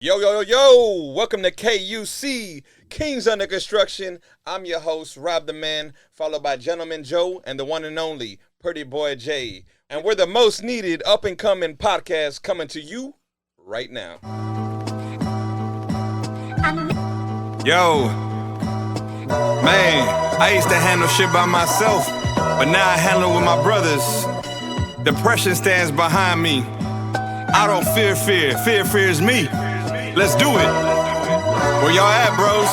Yo, yo, yo, yo! Welcome to KUC, Kings Under Construction. I'm your host, Rob the Man, followed by Gentleman Joe and the one and only Pretty Boy Jay. And we're the most needed up and coming podcast coming to you right now. Yo, man, I used to handle shit by myself, but now I handle it with my brothers. Depression stands behind me. I don't fear fear, fear fears me. Let's do it. Where y'all at, bros?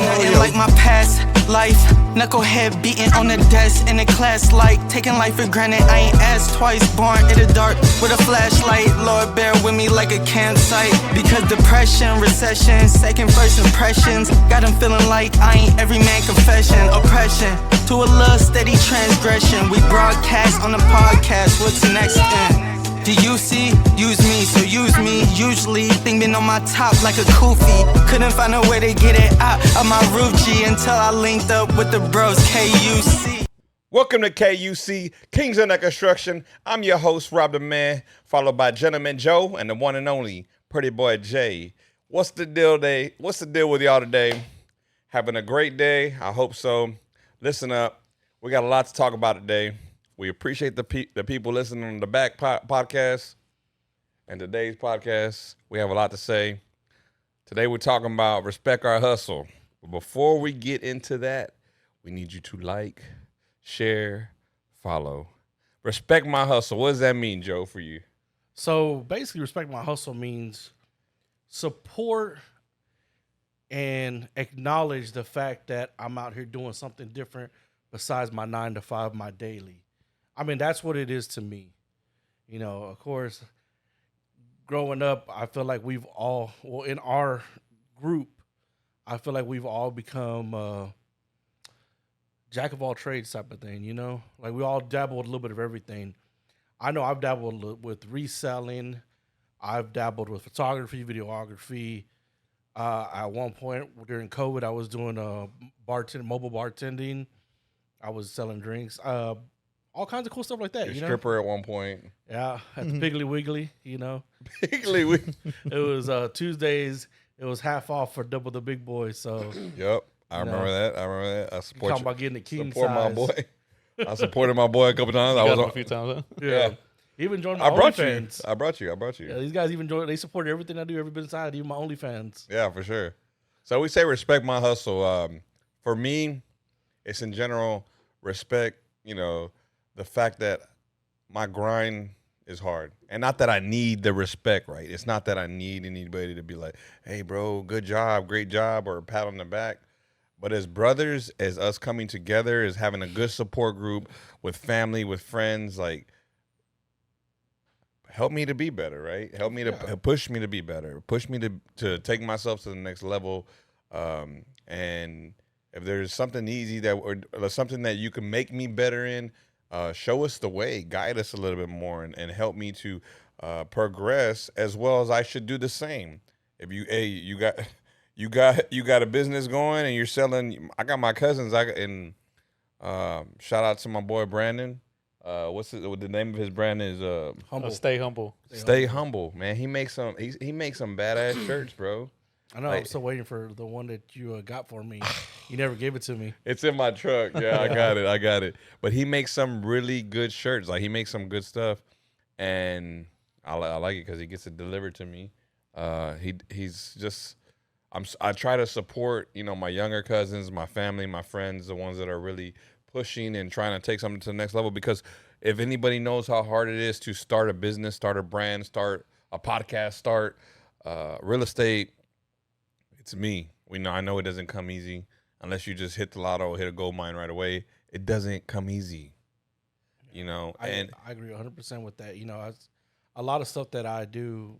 Nothing like my past life. Knucklehead beating on the desk in the class like taking life for granted. I ain't asked twice, born in the dark with a flashlight. Lord, bear with me like a campsite. Because depression, recession, second first impressions got them feeling like I ain't every man confession. Oppression to a little steady transgression. We broadcast on the podcast. What's next then? Do you see? Use me, so use me. Usually, thing been on my top like a kufi. Couldn't find a way to get it out of my roof G until I linked up with the bros KUC. Welcome to KUC, Kings Under Construction. I'm your host, Rob the Man, followed by Gentleman Joe and the one and only Pretty Boy Jay. What's the deal today? What's the deal with y'all today? Having a great day? I hope so. Listen up. We got a lot to talk about today. We appreciate the people listening on the back podcast and today's podcast. We have a lot to say. Today we're talking about respect our hustle. But before we get into that, we need you to like, share, follow. Respect my hustle. What does that mean, Joe, for you? So basically, respect my hustle means support and acknowledge the fact that I'm out here doing something different besides my 9 to 5, my daily. I mean, that's what it is to me. You know, of course, growing up, I feel like we've all, well, in our group, I feel like we've all become jack of all trades type of thing, you know? Like we all dabbled a little bit of everything. I know I've dabbled with reselling. I've dabbled with photography, videography. At one point during COVID, I was doing mobile bartending. I was selling drinks. All kinds of cool stuff like that. You're you a know? stripper at one point. Yeah, at the Piggly Wiggly, you know. Piggly Wiggly. It was Tuesdays. It was half off for Double the Big Boy. So Yep, I remember that. I support talking about getting the king support size. my boy. I supported my boy a couple times. I Got was him on a few times, huh? Yeah. Even joined my I brought OnlyFans. you. I brought you. Yeah, these guys even joined. They supported everything I do, every business I do, even my OnlyFans. Yeah, for sure. So we say respect my hustle. For me, it's in general respect, the fact that my grind is hard. And not that I need the respect, right? It's not that I need anybody to be like, hey, bro, good job, great job, or a pat on the back. But as brothers, as us coming together, as having a good support group with family, with friends, like, help me to be better, right? Help me to push me to be better. Push me to take myself to the next level. And if there's something easy or something that you can make me better in, show us the way, guide us a little bit more, and help me to progress as well as I should do the same. If you got a business going and you're selling, I got my cousins. Shout out to my boy Brandon. What the name of his brand is? Humble. Stay humble. Stay humble, man. He makes some badass shirts, bro. I know. I'm still waiting for the one that you got for me. You never gave it to me. It's in my truck. Yeah, I got it. But he makes some really good shirts. Like, he makes some good stuff, and I like it because he gets it delivered to me. He's just I try to support my younger cousins, my family, my friends, the ones that are really pushing and trying to take something to the next level. Because if anybody knows how hard it is to start a business, start a brand, start a podcast, start real estate, it's me. I know it doesn't come easy unless you just hit the lotto, hit a gold mine right away. It doesn't come easy, I agree 100% with that. A lot of stuff that I do,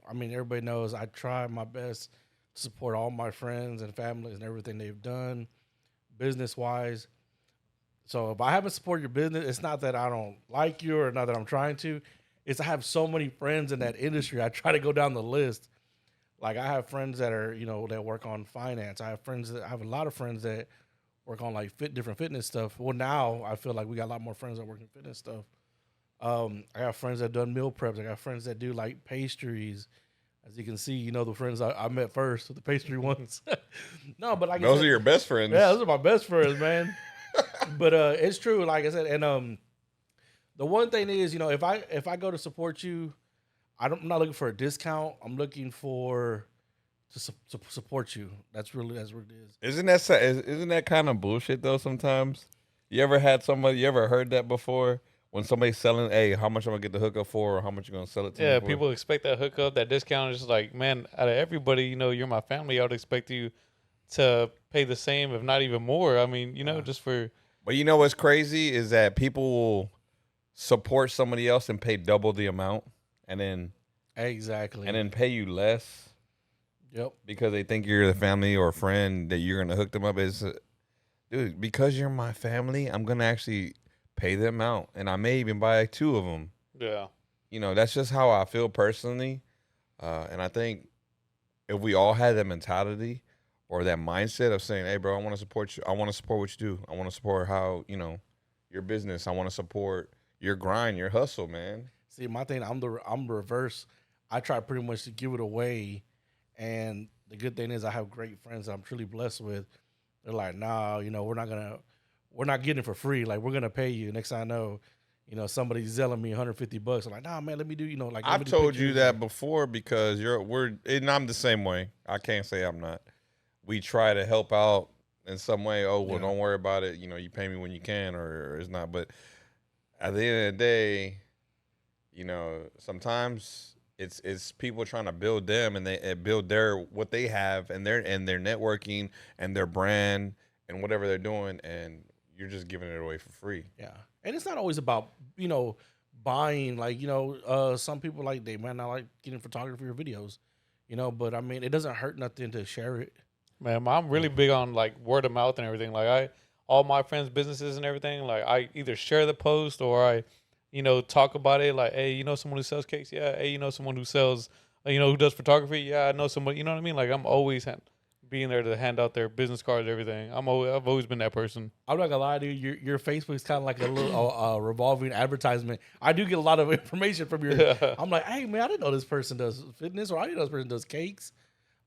everybody knows I try my best to support all my friends and families and everything they've done business-wise. So if I haven't supported your business, it's not that I don't like you or not that I'm trying to. It's I have so many friends in that industry. I try to go down the list. Like, I have friends that are, that work on finance. I have a lot of friends that work on like different fitness stuff. Well, now I feel like we got a lot more friends that work in fitness stuff. I got friends that done meal preps. I got friends that do like pastries. As you can see, you know the friends I met first, the pastry ones. No, but like I Those said, are your best friends. yeah, those are my best friends, man. But it's true, like I said, and the one thing is, you know, if I go to support you, I'm not looking for a discount. I'm looking for to support you. That's what it is. Isn't that kind of bullshit though? Sometimes you ever had somebody, you ever heard that before? When somebody's selling, hey, how much I'm gonna get the hookup for, or how much you gonna sell it to me Yeah, for? people expect that hookup, that discount. It's just like, man, out of everybody, you know, you're my family. I would expect you to pay the same, if not even more. I mean, you know, just for But you know what's crazy is that people will support somebody else and pay double the amount, and Exactly. then pay you less Yep. because they think you're the family or friend that you're gonna hook them up. Is dude, because you're my family, I'm gonna actually pay them out, and I may even buy two of them. yeah. You know, that's just how I feel personally, and I think if we all had that mentality or that mindset of saying, "Hey, bro, I want to support you. I want to support what you do. I want to support how your business. I want to support your grind, your hustle, man." See, my thing, I'm reverse. I try pretty much to give it away, and the good thing is I have great friends that I'm truly blessed with. They're like, nah, you know, we're not getting it for free. Like, we're gonna pay you. Next thing I know, you know, somebody's selling me $150. I'm like, nah, man, let me do, you know, like let me I've do told you pictures. that before because and I'm the same way. I can't say I'm not. We try to help out in some way. Oh, well, Yeah. don't worry about it. You know, you pay me when you can, or it's not. But at the end of the day, you know, sometimes it's people trying to build them and they build their what they have and their networking and their brand and whatever they're doing, and you're just giving it away for free. Yeah, and it's not always about, you know, buying. Like, you know, some people like they might not like getting photography or videos, you know, but I mean, it doesn't hurt nothing to share it. Man, I'm really big on like word of mouth and everything. Like all my friends' businesses and everything, like I either share the post or I, you know, talk about it. Like, hey, you know someone who sells cakes? Yeah. Hey, you know someone who sells, who does photography? Yeah, I know someone. You know what I mean? Like I'm always being there to hand out their business cards, and everything. I've always been that person. I'm not gonna lie to you. Your Facebook's kind of like a little revolving advertisement. I do get a lot of information from your. Yeah. I'm like, hey man, I didn't know this person does fitness, or I didn't know this person does cakes.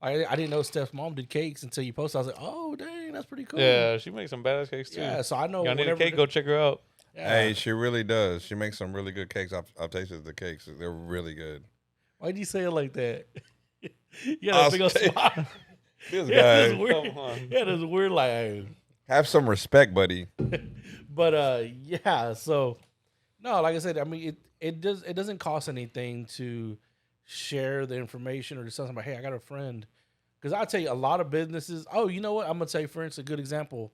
I didn't know Steph's mom did cakes until you posted. I was like, oh dang, that's pretty cool. Yeah, she makes some badass cakes too. Yeah, so I know. Y'all need a whenever cake? Go check her out. Yeah. Hey, she really does. She makes some really good cakes. I've tasted the cakes. They're really good. Why'd you say it like that? Yeah, that big old smile. This Yeah, guy, this weird. Come on. Yeah, this weird like. have some respect, buddy. But yeah. So no, like I said, I mean, it doesn't cost anything to share the information or to tell somebody, hey, I got a friend. Because I tell you, a lot of businesses. Oh, you know what? I'm gonna tell you, for instance, a good example.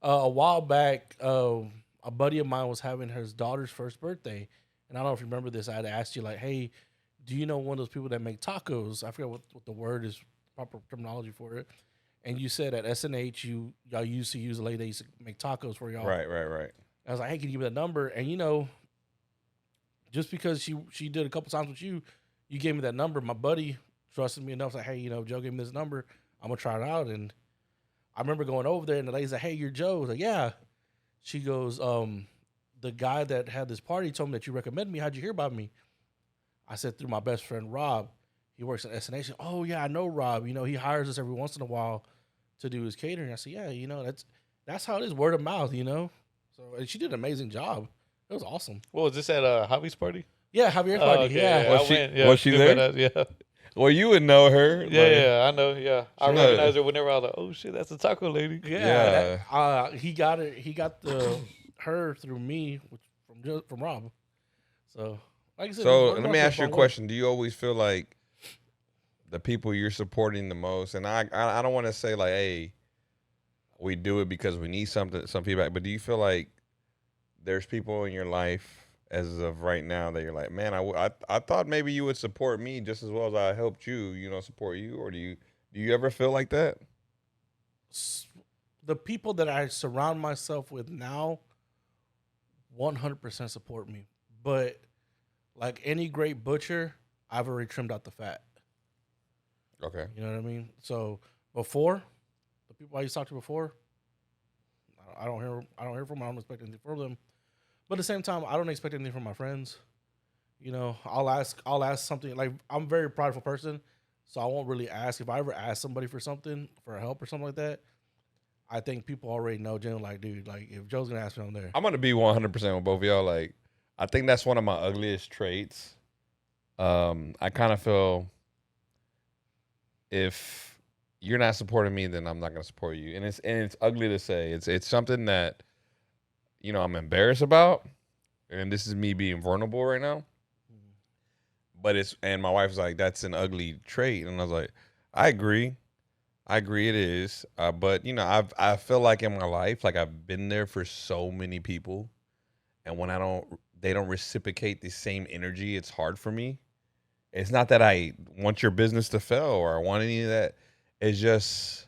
A while back, a buddy of mine was having his daughter's first birthday, and I don't know if you remember this. I had asked you like, hey, do you know one of those people that make tacos? I forget what the word is, proper terminology for it. And you said at SNH, y'all used to use a lady that used to make tacos for y'all. Right. I was like, hey, can you give me that number? And you know, just because she did a couple times with you, you gave me that number. My buddy trusted me enough. Like, hey, you know, Joe gave me this number. I'm gonna try it out. And I remember going over there, and the lady's like, hey, you're Joe. I was like, yeah. She goes, the guy that had this party told me that you recommended me. How'd you hear about me? I said, through my best friend Rob. He works at SNH. Oh yeah, I know Rob. You know, he hires us every once in a while to do his catering. I said, yeah, you know, that's how it is, word of mouth, you know. So and she did an amazing job. It was awesome. What was this at a Hobby's party? Yeah, Javier's party. Okay, Yeah. Was I she- went. Yeah, was she good there? badass, Yeah. Well, you would know her. Yeah, I know. Yeah, I She recognize knows. her whenever I was like, "Oh shit, that's a taco lady." Yeah. He got it. He got her through me from Rob. So, like I said, So word of let mouth me goes ask you a long way. question. Do you always feel like the people you're supporting the most, and I don't want to say like, hey, we do it because we need some feedback, but do you feel like there's people in your life as of right now that you're like, man, I thought maybe you would support me just as well as I helped you, support you, or do you ever feel like that? The people that I surround myself with now 100% support me. But like any great butcher, I've already trimmed out the fat. Okay. You know what I mean? So before, the people I used to talk to before, I don't hear from them. I don't expect anything from them. But at the same time, I don't expect anything from my friends. You know, I'll ask something like I'm a very prideful person, so I won't really ask. If I ever ask somebody for something, for help or something like that, I think people already know. Generally, like, dude, like if Joe's gonna ask me, I'm there. I'm gonna be 100% with both of y'all. Like, I think that's one of my ugliest traits. I kind of feel if you're not supporting me, then I'm not gonna support you, and it's ugly to say. It's something that I'm embarrassed about, and this is me being vulnerable right now. But and my wife's like, that's an ugly trait, and I was like, I agree. I agree it is. But I feel like in my life, like I've been there for so many people, and when they don't reciprocate the same energy, it's hard for me. It's not that I want your business to fail or I want any of that. It's just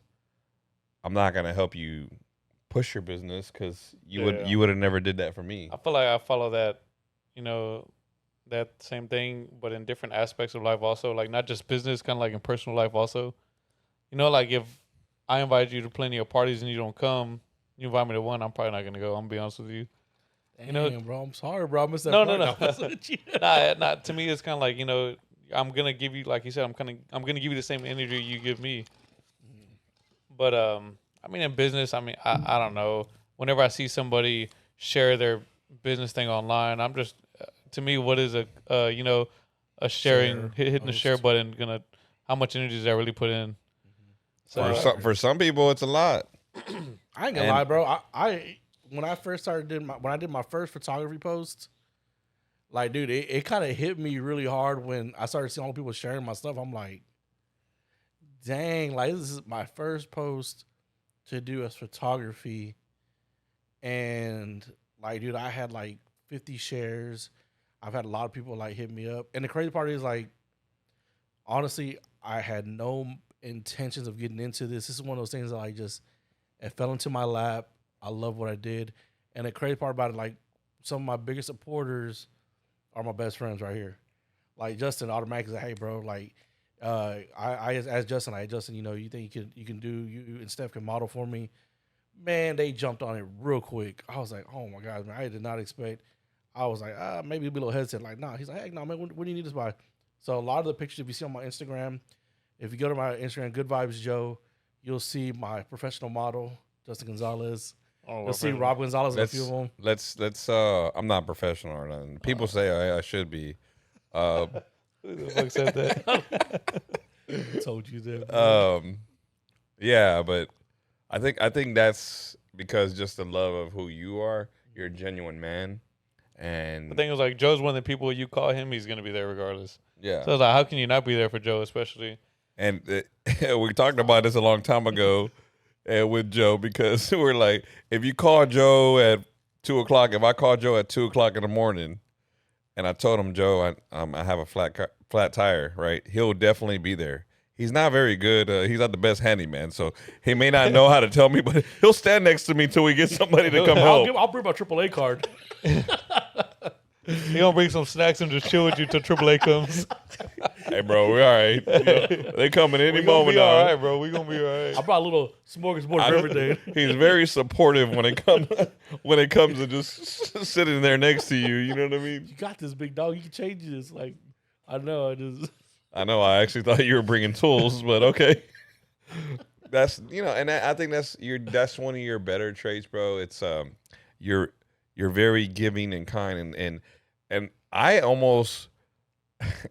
I'm not gonna help you push your business because you would have never did that for me. I feel like I follow that, you know, that same thing, but in different aspects of life also. Like not just business, kind of like in personal life also. You know, like if I invite you to plenty of parties and you don't come, you invite me to one, I'm probably not gonna go. I'm gonna be honest with you. Damn, bro, I'm sorry, bro. I missed that No, part. no, I was with you. nah. To me, it's kind of like I'm gonna give you, like you said, I'm gonna give you the same energy you give me. But I mean, in business, I mean, I don't know. Whenever I see somebody share their business thing online, I'm just to me, what is a sharing hitting the share button gonna? How much energy does that really put in? So For some people, it's a lot. I ain't gonna lie, bro. I when I first when I did my first photography post, like, dude, it kind of hit me really hard when I started seeing all the people sharing my stuff. I'm like, dang, like this is my first post to do as photography, and like, dude, I had like 50 shares. I've had a lot of people like hit me up, and the crazy part is like, honestly, I had no intentions of getting into this. This is one of those things that like just it fell into my lap. I love what I did, and the crazy part about it, like some of my biggest supporters are my best friends right here. Like Justin automatically said, "Hey, bro, like I asked Justin, like Justin, you think you can do you and Steph can model for me?" Man, they jumped on it real quick. I was like, "Oh my god, man, I did not expect." I was like, maybe a little hesitant. Like, nah. He's like, "Hey, no, man, when do you need this by?" So a lot of the pictures if you see on my Instagram, if you go to my Instagram, Good Vibes Joe, you'll see my professional model, Justin Gonzalez. You'll see Rob Gonzalez and a few of them. Let's I'm not professional or nothing. People say I should be. who the fuck said that? I told you that. Yeah, but I think that's because just the love of who you are. You're a genuine man, and The thing is, like, Joe's one of the people you call him, he's gonna be there regardless. yeah. So I was like, how can you not be there for Joe, especially? And we talked about this a long time ago with Joe because we're like, if you call Joe at 2:00, if I call Joe at 2:00 in the morning, and I told him, Joe, I have a flat tire, right? He'll definitely be there. He's not very good. He's not the best handyman, so he may not know how to tell me, but he'll stand next to me till we get somebody to come help. I'll bring my AAA card. He gonna bring some snacks and just chill with you till AAA comes. Hey, bro, we all right. They coming any We gonna moment be all now. right, bro. We gonna be all right. I brought a little smorgasbord of everything. He's very supportive when it comes to just sitting there next to you. You know what I mean? You got this, big dog. You can change this. Like, I know. I know. I actually thought you were bringing tools, but okay. That's and I think that's one of your better traits, bro. It's you're very giving and kind, and I almost.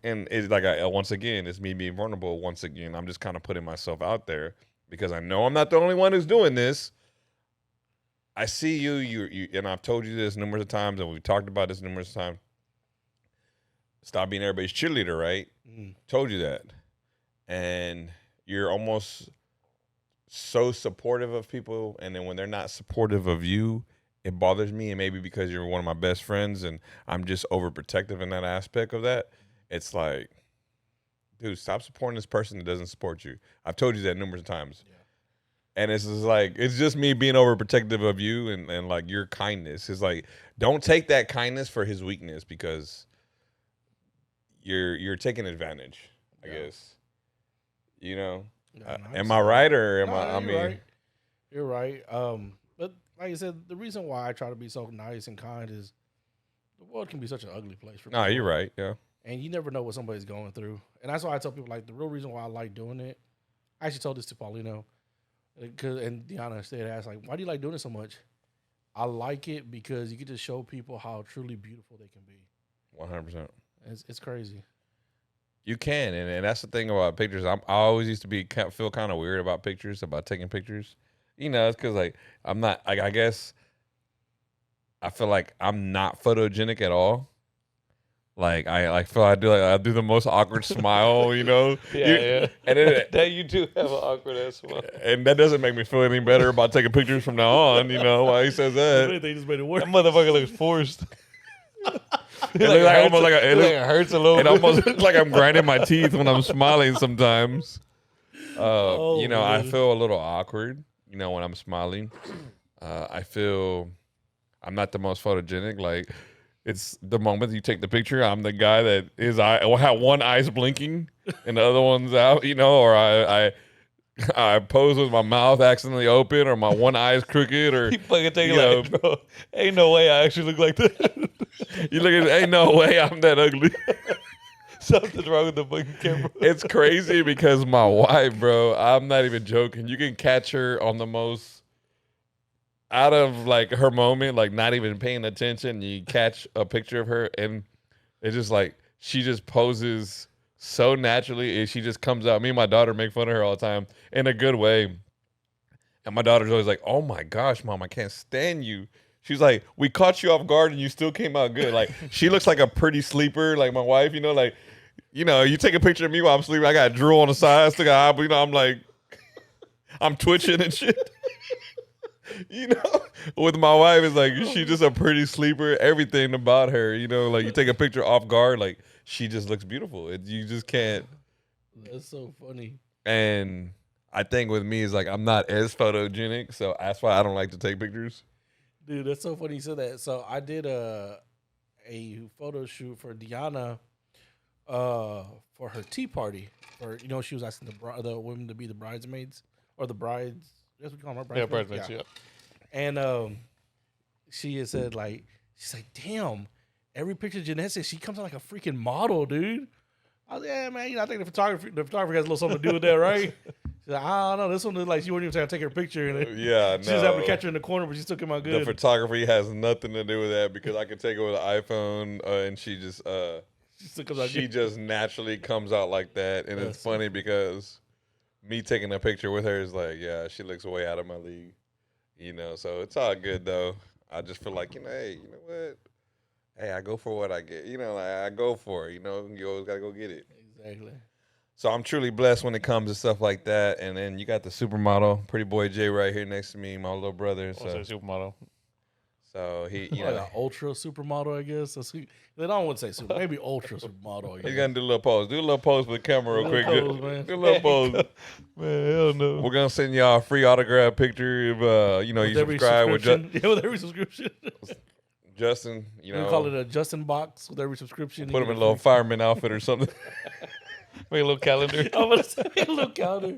And it's like once again, it's me being vulnerable. Once again, I'm just kind of putting myself out there because I know I'm not the only one who's doing this. I see you, and I've told you this numerous of times, and we've talked about this numerous times. Stop being everybody's cheerleader, right? Told you that, and you're almost so supportive of people, and then when they're not supportive of you, it bothers me. And maybe because you're one of my best friends, and I'm just overprotective in that aspect of that. It's like, dude, stop supporting this person that doesn't support you. I've told you that numerous times. Yeah. And it's just like, it's just me being overprotective of you and like your kindness. It's like, don't take that kindness for his weakness because you're taking advantage, I guess. Am I right or am I mean? Right. You're right. But like I said, the reason why I try to be so nice and kind is the world can be such an ugly place for No, people. you're right. Yeah. And you never know what somebody's going through. And that's why I tell people, like, the real reason why I like doing it, I actually told this to Paulino, and Deanna said, asked, like, why do you like doing it so much? I like it because you get to show people how truly beautiful they can be. 100%. It's crazy. You can, and that's the thing about pictures. I always used to feel kind of weird about pictures, about taking pictures. You know, it's because like I'm not. Like, I guess I feel like I'm not photogenic at all. Like I feel I do the most awkward smile. You know. Yeah. And it, That you do have an awkward ass smile. and that doesn't make me feel any better about taking pictures from now on. You know why he says that? They just made it worse. That motherfucker looks forced. It looks like almost like it hurts a little it bit. almost looks like I'm grinding my teeth when I'm smiling sometimes. Oh, You know, I man. feel a little awkward, you know, when I'm smiling. I feel I'm not the most photogenic. Like, it's the moment you take the picture, I'm the guy that his eye will have one eye's blinking and the other one's out, you know, or I pose with my mouth accidentally open, or my one eye is crooked, or He fucking take you it like, bro, ain't no way I actually look like that. you look at, ain't no way I'm that ugly. Something's wrong with the fucking camera. It's crazy because my wife, bro, I'm not even joking. You can catch her on the most out of like her moment, like not even paying attention. You catch a picture of her, and it's just like she just poses so naturally, and she just comes out. Me and my daughter make fun of her all the time in a good way. And my daughter's always like, "Oh my gosh, mom, I can't stand you." She's like, "We caught you off guard and you still came out good." Like, she looks like a pretty sleeper, like my wife, you know, like, you know, you take a picture of me while I'm sleeping, I got drool on the side, still got eye, you know, I'm like, I'm twitching and shit. You know, with my wife, it's like, she's just a pretty sleeper, everything about her, you know, like you take a picture off guard, like she just looks beautiful. You just can't. That's so funny. And I think with me, is like, I'm not as photogenic, so that's why I don't like to take pictures. Dude, that's so funny you said that. So I did a photo shoot for Deanna for her tea party. Or, you know, she was asking the women to be the bridesmaids or the brides. That's what you call them, right? Yeah, bridesmaids, yeah. And she had said, like, she's like, damn, every picture Jeanette says, she comes out like a freaking model, dude. I was like, yeah, man, you know, I think the photographer has a little something to do with that, right? She's like, I don't know. This one looked like she wouldn't even try to take her picture. And Yeah, she just happened no. to catch her in the corner, but she still came out The good. photography has nothing to do with that because I can take it with an iPhone and she just She still comes out she good. just naturally comes out like that, and it's funny because me taking a picture with her is like, yeah, she looks way out of my league, you know. So it's all good though. I just feel like, you know, hey, you know what? Hey, I go for what I get, you know. Like, I go for it, you know. You always gotta go get it. Exactly. So I'm truly blessed when it comes to stuff like that. And then you got the supermodel, Pretty Boy Jay, right here next to me, my little brother. What's that supermodel? So he, you Like know, an ultra supermodel, I guess. They don't want to say super, maybe ultra supermodel. I he's guess. gonna do a little pose. Do a little pose for the camera real Do a quick. pose, man. Do a little pose. Man, hell no. We're gonna send y'all a free autograph picture if you know you With every subscribe with subscription. Yeah, with every subscription. Justin. You We know, call it a Justin box with every subscription. put him in a little fireman outfit or something. Make a little calendar. I'm gonna say a little counter.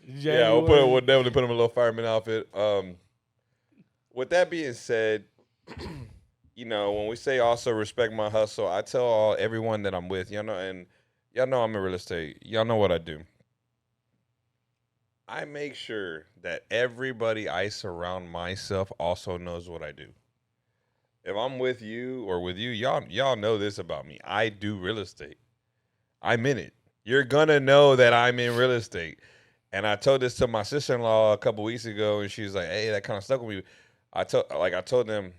Yeah, we'll definitely put him in a little fireman outfit. With that being said, you know, when we say also respect my hustle, I tell everyone that I'm with, y'all know, and y'all know I'm in real estate. Y'all know what I do. I make sure that everybody I surround myself also knows what I do. If I'm with you or with you, y'all know this about me. I do real estate. I'm in it. You're gonna know that I'm in real estate. And I told this to my sister-in-law a couple weeks ago, and she's like, "Hey, that kind of stuck with me." I told them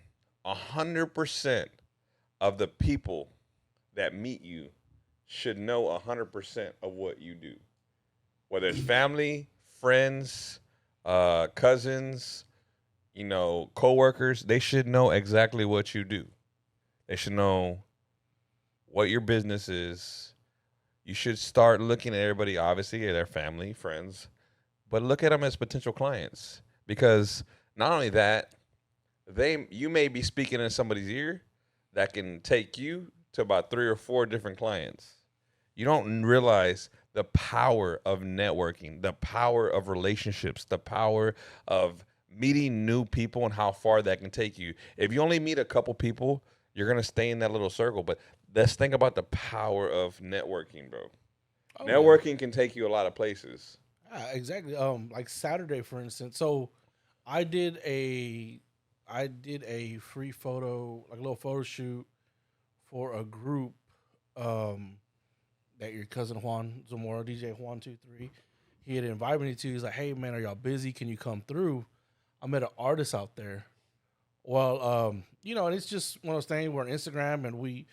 100% of the people that meet you should know 100% of what you do, whether it's family, friends, cousins, you know, coworkers. They should know exactly what you do. They should know what your business is. You should start looking at everybody, obviously, their family, friends, but look at them as potential clients, because not only that, you may be speaking in somebody's ear that can take you to about 3 or 4 different clients. You don't realize the power of networking, the power of relationships, the power of meeting new people and how far that can take you. If you only meet a couple people you're gonna stay in that little circle. But let's think about the power of networking, bro. Oh, Networking can take you a lot of places. yeah, exactly. Like Saturday, for instance. So I did a free photo, like a little photo shoot for a group that your cousin Juan Zamora, DJ Juan 23, he had invited me to. He's like, "Hey man, are y'all busy? Can you come through?" I met an artist out there. Well, and it's just one of those things. We're on Instagram and we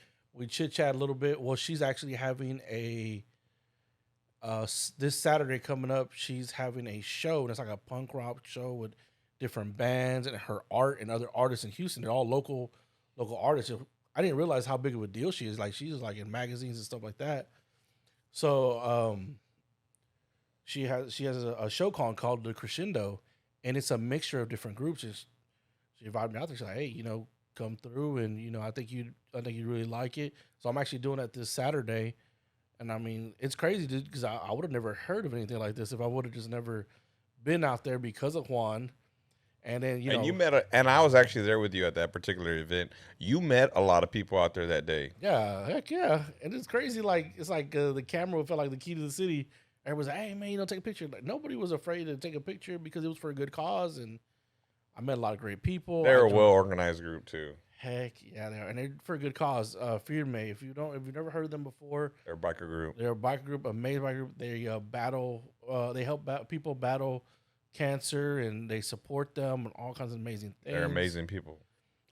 chit chat a little bit. Well, she's actually having a this Saturday coming up. She's having a show, and it's like a punk rock show with different bands and her art and other artists in Houston. They're all local artists. I didn't realize how big of a deal she is. Like she's like in magazines and stuff like that. So she has a show called The Crescendo, and it's a mixture of different groups. She invited me out there. She's like, "Hey, come through, and I think you really like it." So I'm actually doing that this Saturday, and I mean, it's crazy because I would have never heard of anything like this if I would have just never been out there because of Juan. And then And you met, and I was actually there with you at that particular event. You met a lot of people out there that day. yeah, heck yeah, and it's crazy. Like it's like the camera felt like the key to the city. Everyone's like, "Hey man, take a picture." Like nobody was afraid to take a picture because it was for a good cause, and I met a lot of great people. They're a well organized group too. Heck yeah, they are, and they're for a good cause. Fear May. If you've never heard of them before, They're a biker group. they're a biker group, amazing biker group. They battle. They help people battle cancer, and they support them and all kinds of amazing things. They're amazing people.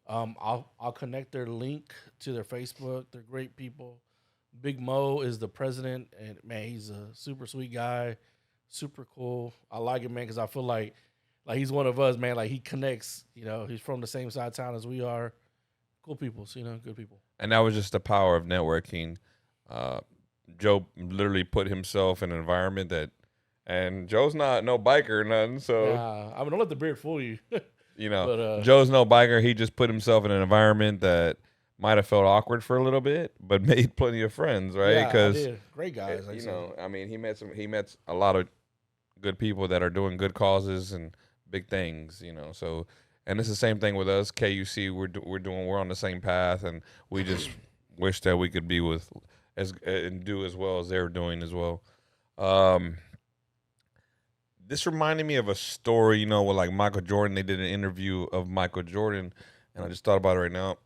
I'll connect their link to their Facebook. They're great people. Big Mo is the president, and man, he's a super sweet guy, super cool. I like him, man, because I feel like he's one of us, man. Like he connects. He's from the same side of town as we are. Cool people, good people. And that was just the power of networking. Joe literally put himself in an environment and Joe's not no biker or nothing. So, Yeah, I mean, don't let the beard fool you. But, Joe's no biker. He just put himself in an environment that might have felt awkward for a little bit, but made plenty of friends, right? Yeah, I Because did. Great guys. I mean, he met a lot of good people that are doing good causes and big things, So, and it's the same thing with us, KUC. We're on the same path, and we just wish that we could be with and do as well as they're doing as well. This reminded me of a story, with like Michael Jordan. They did an interview of Michael Jordan, and I just thought about it right now.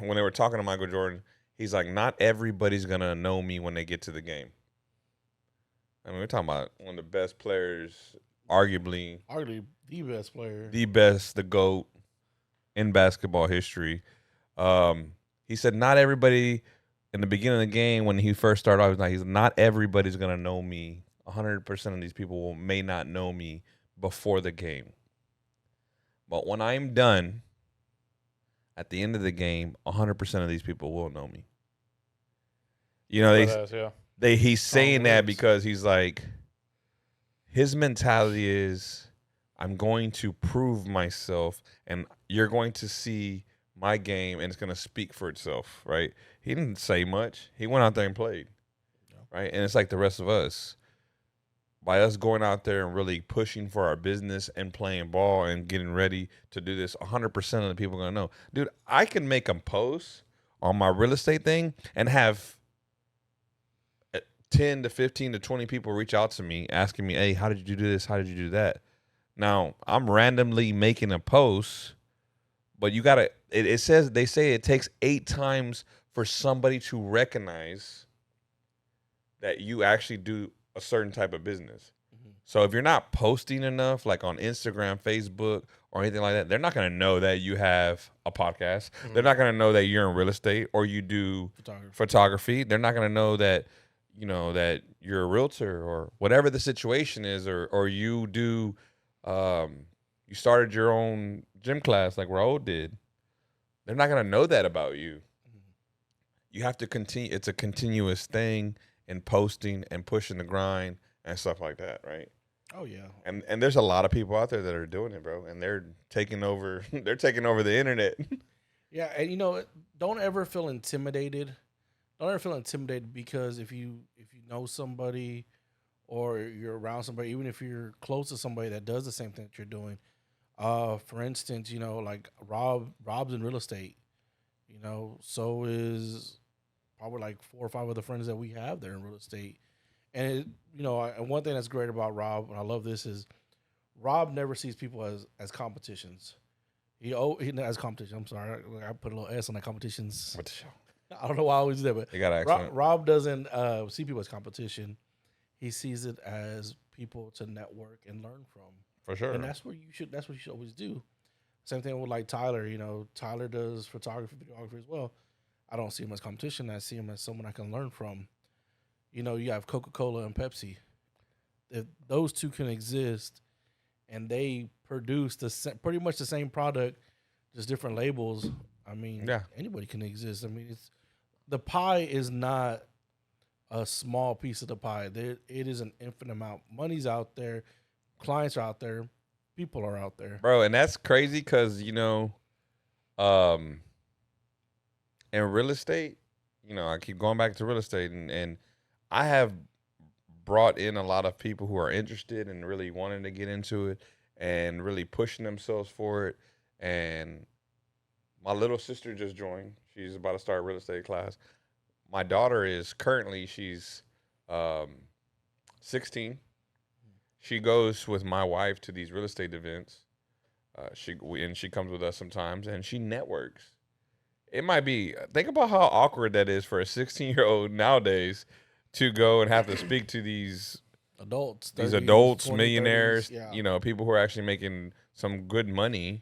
When they were talking to Michael Jordan, he's like, "Not everybody's gonna know me when they get to the game." I mean, we're talking about one of the best players, arguably the best player. the best, the GOAT in basketball history. He said, "Not everybody in the beginning of the game when he first started off, he's not everybody's gonna know me. 100% of these people may not know me before the game. But when I'm done, at the end of the game, 100% of these people will know me." He's saying that because he's like, his mentality is, I'm going to prove myself, and you're going to see my game, and it's going to speak for itself, right? He didn't say much. He went out there and played, right? And it's like the rest of us. By us going out there and really pushing for our business and playing ball and getting ready to do this, 100% of the people are going to know. Dude, I can make a post on my real estate thing and have 10 to 15 to 20 people reach out to me asking me, "Hey, how did you do this? How did you do that?" Now, I'm randomly making a post, but you got to, they say it takes 8 times for somebody to recognize that you actually do a certain type of business. So if you're not posting enough, like on Instagram, Facebook, or anything like that, they're not going to know that you have a podcast. They're not going to know that you're in real estate or you do photography. They're not going to know that, that you're a realtor or whatever the situation is, or you do, you started your own gym class like Raul did. They're not going to know that about you. You have to continue. It's a continuous thing in posting and pushing the grind and stuff like that, right? Oh yeah. And there's a lot of people out there that are doing it, bro, and they're taking over. They're taking over the internet. Yeah, and don't ever feel intimidated. Don't ever feel intimidated because if you know somebody or you're around somebody, even if you're close to somebody that does the same thing that you're doing. For instance, like Rob's in real estate. You know, so is probably like 4 or 5 other friends that we have there in real estate. And it, and one thing that's great about Rob, and I love this, is Rob never sees people as competitions. He as competition. I'm sorry, I put a little S on that competitions. What the show? I don't know why I always do that, but You got an accent. Rob doesn't see people as competition. He sees it as people to network and learn from. For sure. And that's what you should always do. Same thing with like Tyler. Tyler does photography, videography as well. I don't see him as competition. I see him as someone I can learn from. You have Coca-Cola and Pepsi. If those two can exist and they produce pretty much the same product, just different labels, I mean, anybody can exist. I mean, the pie is not a small piece of the pie. It is an infinite amount. Money's out there. Clients are out there. People are out there. Bro, and that's crazy because, in real estate, I keep going back to real estate, and I have brought in a lot of people who are interested and really wanting to get into it and really pushing themselves for it. And my little sister just joined. She's about to start a real estate class. My daughter is she's 16. She goes with my wife to these real estate events. She comes with us sometimes, and she networks. It might be, think about how awkward that is for a 16-year-old nowadays to go and have to speak to these adults, 30s, millionaires, 30s, people who are actually making some good money,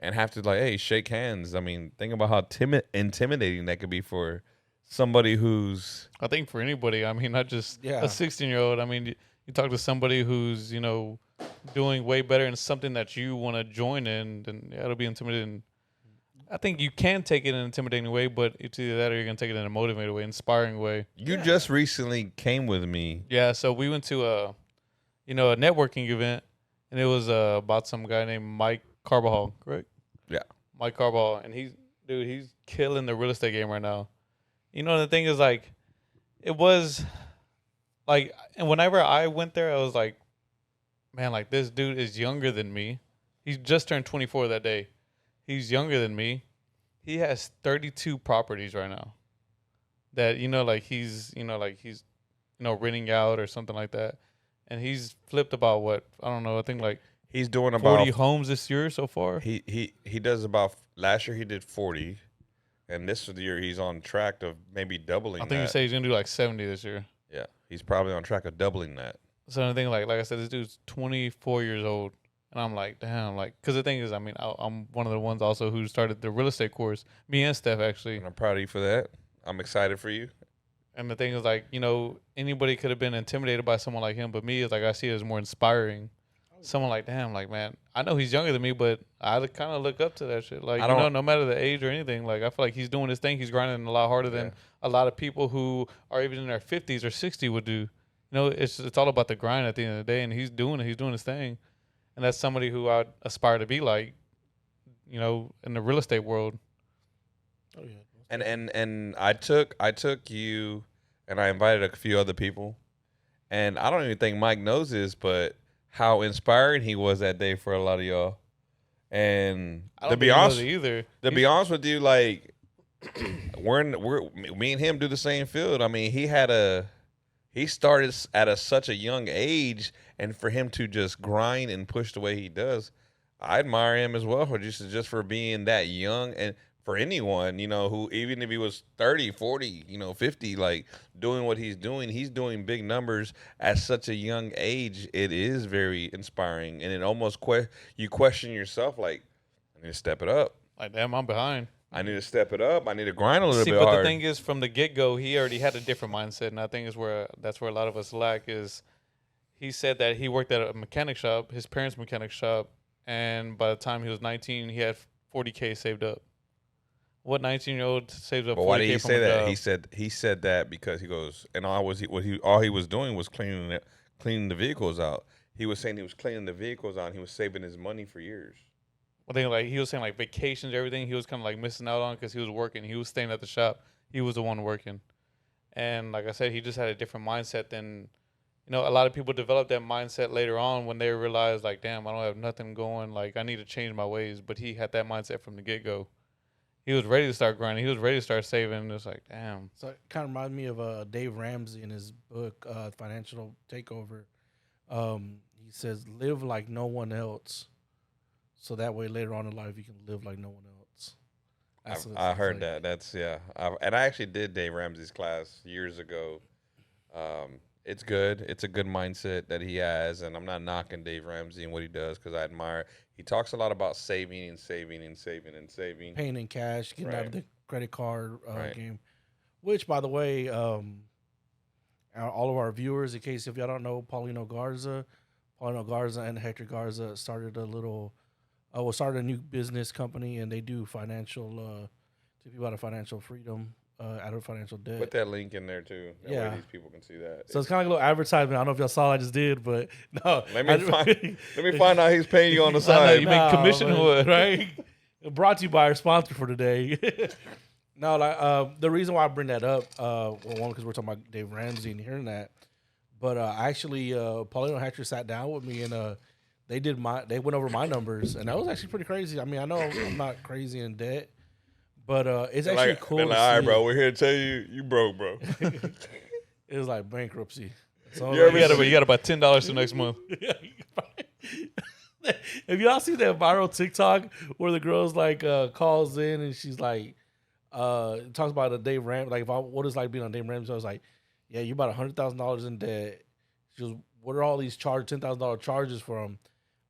and have to hey, shake hands. I mean, think about how intimidating that could be for somebody who's. I think for anybody. I mean, not just a 16-year-old. I mean, you talk to somebody who's doing way better in something that you want to join in, then it'll be intimidating. I think you can take it in an intimidating way, but it's either that or you're going to take it in a motivated way, inspiring way. You just recently came with me. Yeah, so we went to a networking event, and it was about some guy named Mike Carbajal, correct? Yeah. Mike Carbajal, and he's killing the real estate game right now. The thing is, it was, and whenever I went there, I was like, man, this dude is younger than me. He just turned 24 that day. He's younger than me. He has 32 properties right now that, he's renting out or something like that. And he's flipped about what? I don't know. I think he's doing 40 about 40 homes this year so far. He does about, last year he did 40. And this year he's on track of maybe doubling that. I think you say he's going to do 70 this year. Yeah. He's probably on track of doubling that. So the thing, like I said, this dude's 24 years old. And I'm like, damn, because the thing is, I mean, I'm one of the ones also who started the real estate course. Me and Steph, actually. And I'm proud of you for that. I'm excited for you. And the thing is, anybody could have been intimidated by someone like him, but me, is I see it as more inspiring. Someone damn, man, I know he's younger than me, but I kind of look up to that shit. No matter the age or anything, I feel like he's doing his thing. He's grinding a lot harder than a lot of people who are even in their 50s or 60s would do. It's all about the grind at the end of the day, and he's doing it. He's doing his thing. And that's somebody who I'd aspire to be like, in the real estate world. Oh yeah. And I took you, and I invited a few other people, and I don't even think Mike knows this, but how inspiring he was that day for a lot of y'all. And to be honest with you, me and him do the same field. I mean, he started at such a young age, and for him to just grind and push the way he does, I admire him as well for just for being that young. And for anyone, who, even if he was 30, 40, 50, doing what he's doing big numbers at such a young age. It is very inspiring, and it almost you question yourself, I need to step it up. Damn, I'm behind. I need to step it up. I need to grind a little bit but harder. The thing is, from the get-go, he already had a different mindset, and I think that's where a lot of us lack is. He said that he worked at a mechanic shop, his parents' mechanic shop, and by the time he was 19, he had $40K saved up. What 19-year-old saves up $40K? But why did he say that? He said that because he goes, and all he was doing was cleaning the vehicles out. He was saying he was cleaning the vehicles out, and he was saving his money for years. I think he was saying vacations, everything he was kind of missing out on because he was working. He was staying at the shop. He was the one working. And like I said, he just had a different mindset than, a lot of people develop that mindset later on when they realize damn, I don't have nothing going. I need to change my ways. But he had that mindset from the get-go. he was ready to start grinding. He was ready to start saving. It was like, damn. So it kind of reminds me of Dave Ramsey in his book Financial Takeover. He says, "Live like no one else, so that way later on in life you can live like no one else." I heard that. That's and I actually did Dave Ramsey's class years ago. It's good. It's a good mindset that he has, and I'm not knocking Dave Ramsey and what he does because I admire. He talks a lot about saving and saving and saving and saving. Paying in cash, getting out of the credit card Right. game. Which, by the way, all of our viewers, in case if y'all don't know, Paulino Garza and Hector Garza started started a new business company, and they do financial, to people out of financial freedom, out of financial debt. Put that link in there too. That way these people can see that. So it's kind of like a little advertisement. I don't know if y'all saw I just did, but no. Let me find out he's paying you on the side. You make commission or what? Right? Brought to you by our sponsor for today. No, the reason why I bring that up, one, because we're talking about Dave Ramsey and hearing that, but actually, Paulino Hatcher sat down with me and they went over my numbers, and that was actually pretty crazy. I mean, I know I'm not crazy in debt, but it's actually cool. All right, bro, we're here to tell you broke, bro. It was like bankruptcy. So You got about $10 for next month. Have y'all seen that viral TikTok where the girl's like calls in and she's like talks about a Dave Ramsey, like what it's like being on Dave Ramsey. I was like, yeah, you're about $100,000 in debt. She goes, what are all these $10,000 charges from?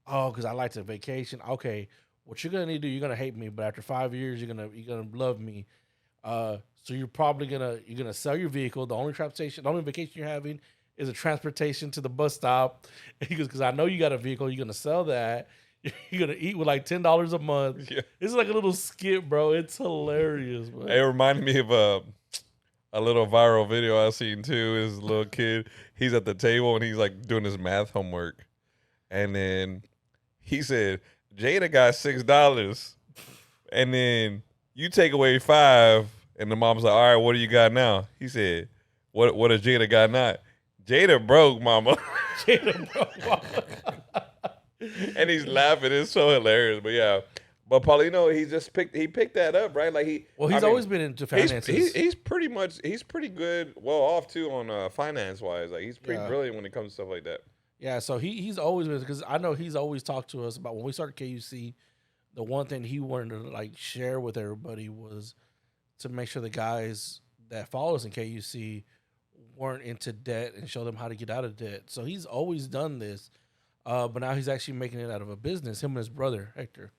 Oh, because I like to vacation. Okay, what you're gonna need to do, you're gonna hate me, but after 5 years, you're gonna love me. So you're probably gonna sell your vehicle. The only vacation you're having is a transportation to the bus stop. He goes, because I know you got a vehicle, you're gonna sell that. You're gonna eat with like $10 a month. Yeah. It's like a little skit, bro. It's hilarious, bro. It reminded me of a little viral video I seen too. Is a little kid. He's at the table and he's like doing his math homework, and then he said, "Jada got $6," and then you take away 5, and the mom's like, "All right, what do you got now?" He said, "What does Jada got now?" Jada broke, mama. Jada broke, mama. And he's laughing. It's so hilarious. But yeah. But Paulino, he picked that up, right? Like he's always been into finances. He's pretty good, well off too on finance wise. Like he's pretty brilliant when it comes to stuff like that. Yeah, so he's always been, because I know he's always talked to us about when we started KUC. The one thing he wanted to like share with everybody was to make sure the guys that follow us in KUC weren't into debt and show them how to get out of debt. So he's always done this, but now he's actually making it out of a business. Him and his brother Hector.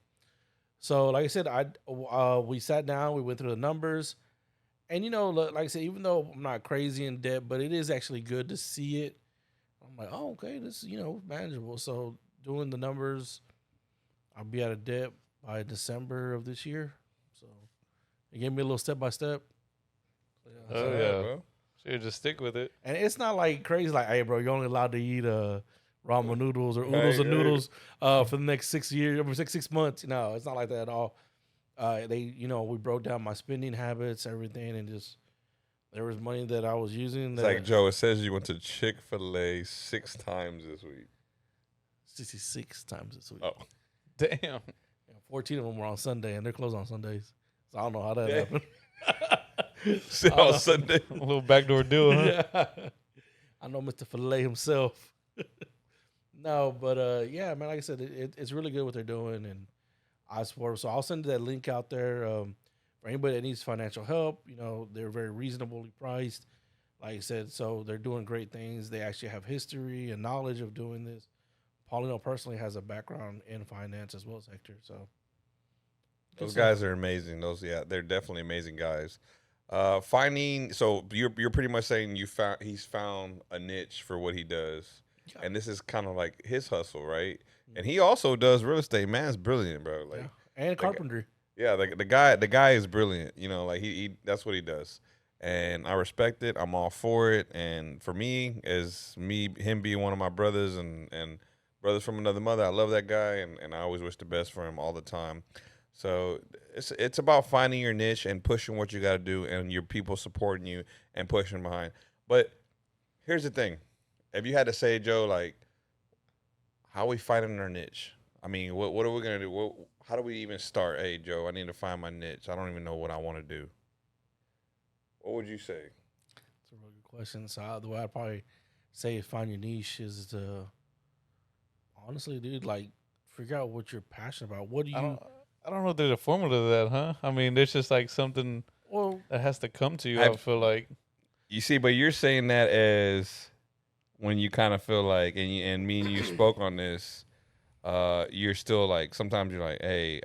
So, like I said, we sat down, we went through the numbers, and like I said, even though I'm not crazy in debt, but it is actually good to see it. I'm like, oh, okay, this is manageable. So, doing the numbers, I'll be out of debt by December of this year. So, it gave me a little step by step. Oh yeah, bro. So you just stick with it, and it's not like crazy. Like, hey, bro, you're only allowed to eat ramen noodles or oodles of noodles for the next 6 years, over 6 months. No, it's not like that at all. We broke down my spending habits, everything, and just there was money that I was using. It's like, Joe, it says you went to Chick-fil-A 6 times this week. 66 times this week. Oh, damn. 14 of them were on Sunday, and they're closed on Sundays. So I don't know how that happened. Sit on Sunday. A little backdoor deal, huh? Yeah. I know Mr. Filet himself. No, but yeah, man, like I said, it's really good what they're doing, and I support them. So I'll send that link out there for anybody that needs financial help. They're very reasonably priced. Like I said, so they're doing great things. They actually have history and knowledge of doing this. Paulino personally has a background in finance as well as Hector. So those guys are amazing. They're definitely amazing guys. So you're pretty much saying he's found a niche for what he does. Yeah. And this is kind of like his hustle, right? Mm-hmm. And he also does real estate. Man's brilliant, bro. Like, and carpentry. The guy is brilliant. Like he that's what he does. And I respect it. I'm all for it. And for me, him being one of my brothers and brothers from another mother, I love that guy, and I always wish the best for him all the time. So it's about finding your niche and pushing what you got to do, and your people supporting you and pushing behind. But here's the thing. If you had to say, Joe, like, how are we finding our niche? I mean, what are we gonna do? How do we even start? Hey, Joe, I need to find my niche. I don't even know what I want to do. What would you say? It's a really good question. So the way I'd probably say find your niche is to honestly, dude, like figure out what you're passionate about. What do you? I don't know if there's a formula to that, huh? I mean, there's just like something Well, that has to come to you. I feel like. You see, but you're saying that as when you kind of feel like, and me and you spoke on this. You're still like sometimes you're like, hey,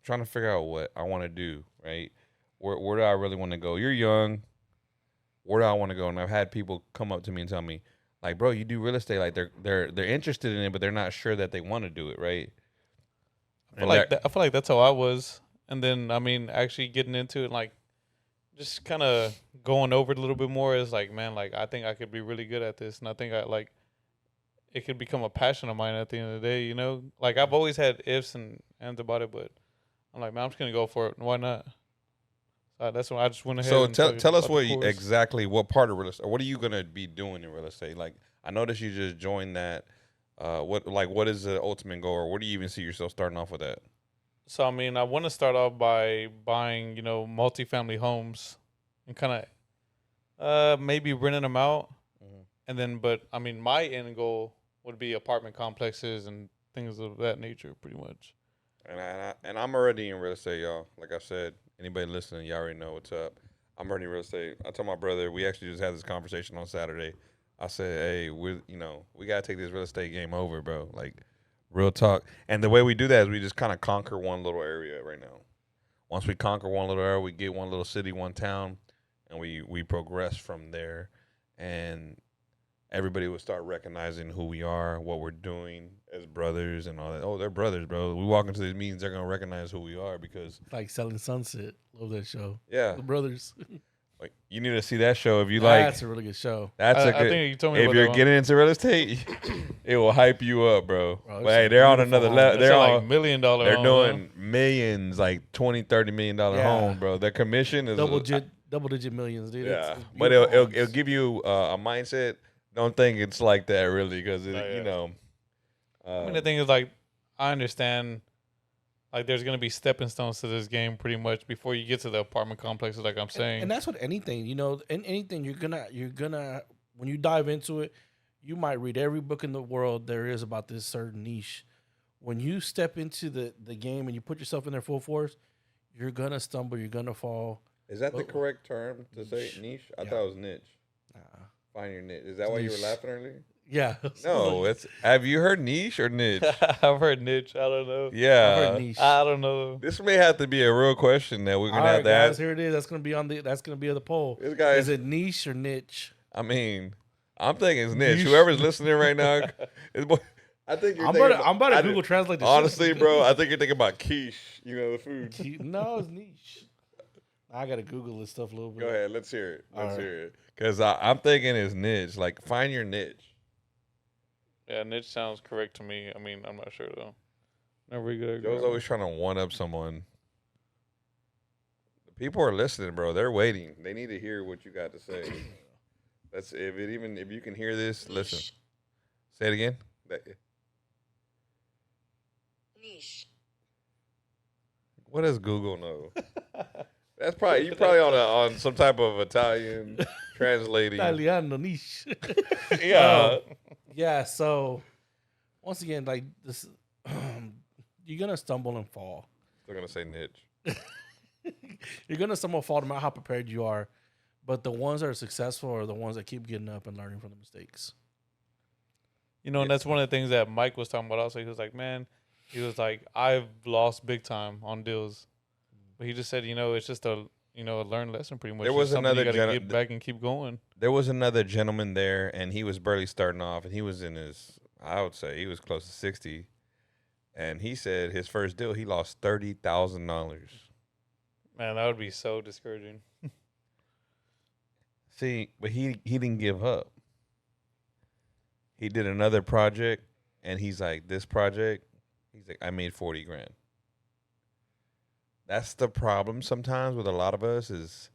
trying to figure out what I want to do, right? Where do I really want to go? You're young. Where do I want to go? And I've had people come up to me and tell me, like, bro, you do real estate. Like they're interested in it, but they're not sure that they want to do it, right? I feel like that's how I was, and then I mean, actually getting into it, like, just kind of going over it a little bit more is like, man, like I think I could be really good at this, and I think I like it could become a passion of mine at the end of the day. You know, like I've always had ifs and ands about it, but I'm like, man, I'm just gonna go for it. Why not? So that's when I just went ahead. So and tell us course. what part of real estate, or what are you gonna be doing in real estate? Like I noticed you just joined that. What is the ultimate goal, or where do you even see yourself starting off with that? So I mean, I want to start off by buying, multifamily homes and kind of maybe renting them out, and then. But I mean, my end goal would be apartment complexes and things of that nature, pretty much. And I'm already in real estate, y'all. Like I said, anybody listening, y'all already know what's up. I'm already in real estate. I told my brother, we actually just had this conversation on Saturday. I said, hey, we gotta take this real estate game over, bro. Like, real talk. And the way we do that is we just kind of conquer one little area right now. Once we conquer one little area, we get one little city, one town, and we progress from there. And everybody will start recognizing who we are, what we're doing as brothers and all that. Oh, they're brothers, bro. We walk into these meetings, they're gonna recognize who we are because like Selling Sunset. Love that show. yeah, The Brothers. like you need to see that show if you like. That's a really good show. That's a I good. think you told me If about you're that one. getting into real estate, it will hype you up, bro. Bro, But hey, they're on another level. They're They're like on. $1 million. They're homes, doing millions, like $20-30 million Yeah. home, bro. Their commission is Double digit millions, dude. yeah, It's but beautiful it'll homes. give you a mindset. Don't think it's like that really, because yeah. I mean, the thing is, like, I understand, like, there's gonna be stepping stones to this game, pretty much, before you get to the apartment complexes. Like I'm saying, And that's what anything, in anything you're gonna when you dive into it, you might read every book in the world there is about this certain niche. When you step into the game and you put yourself in there full force, you're gonna stumble, you're gonna fall. is that the Well, correct term to say niche. niche? I Yeah. thought it was niche. Nah. Find your niche. Is that why you were Niche. laughing earlier? Yeah. No, it's. Have you heard niche or niche? I've heard niche. I don't know. I've Yeah, heard niche. I don't know. this may have to be a real question that we're All gonna right, have to guys, ask. here it is. That's gonna be on the poll. This guy Is it niche or niche? I mean, I'm thinking it's niche. Niche. Whoever's listening right now, I think you're I'm thinking about to Google Translate this. Honestly, bro, I think you're thinking about quiche. You know, the food. No, it's niche. I gotta Google this stuff a little bit. Go ahead. Let's hear it. Let's All right. hear it. Because I'm thinking it's niche. Like, find your niche. Yeah, niche sounds correct to me. I mean, I'm not sure though. Never really good. Joe's always trying to one up someone. The people are listening, bro. They're waiting. They need to hear what you got to say. That's if you can hear this, listen. Say it again. What does Google know? That's probably you probably on some type of Italian translating. Italiano niche. Yeah. Yeah. So once again, like this, you're gonna stumble and fall. They're gonna say niche. You're gonna stumble and fall no matter how prepared you are. But the ones that are successful are the ones that keep getting up and learning from the mistakes. And that's one of the things that Mike was talking about also. He was like, man, I've lost big time on deals. But he just said, it's just a learned lesson pretty much. There was Just something another you gotta get back and keep going. There was another gentleman there, and he was barely starting off, and he was in his, I would say, he was close to 60. And he said his first deal, he lost $30,000. Man, that would be so discouraging. See, but he didn't give up. He did another project, and he's like, this project, he's like, I made 40 grand. That's the problem sometimes with a lot of us is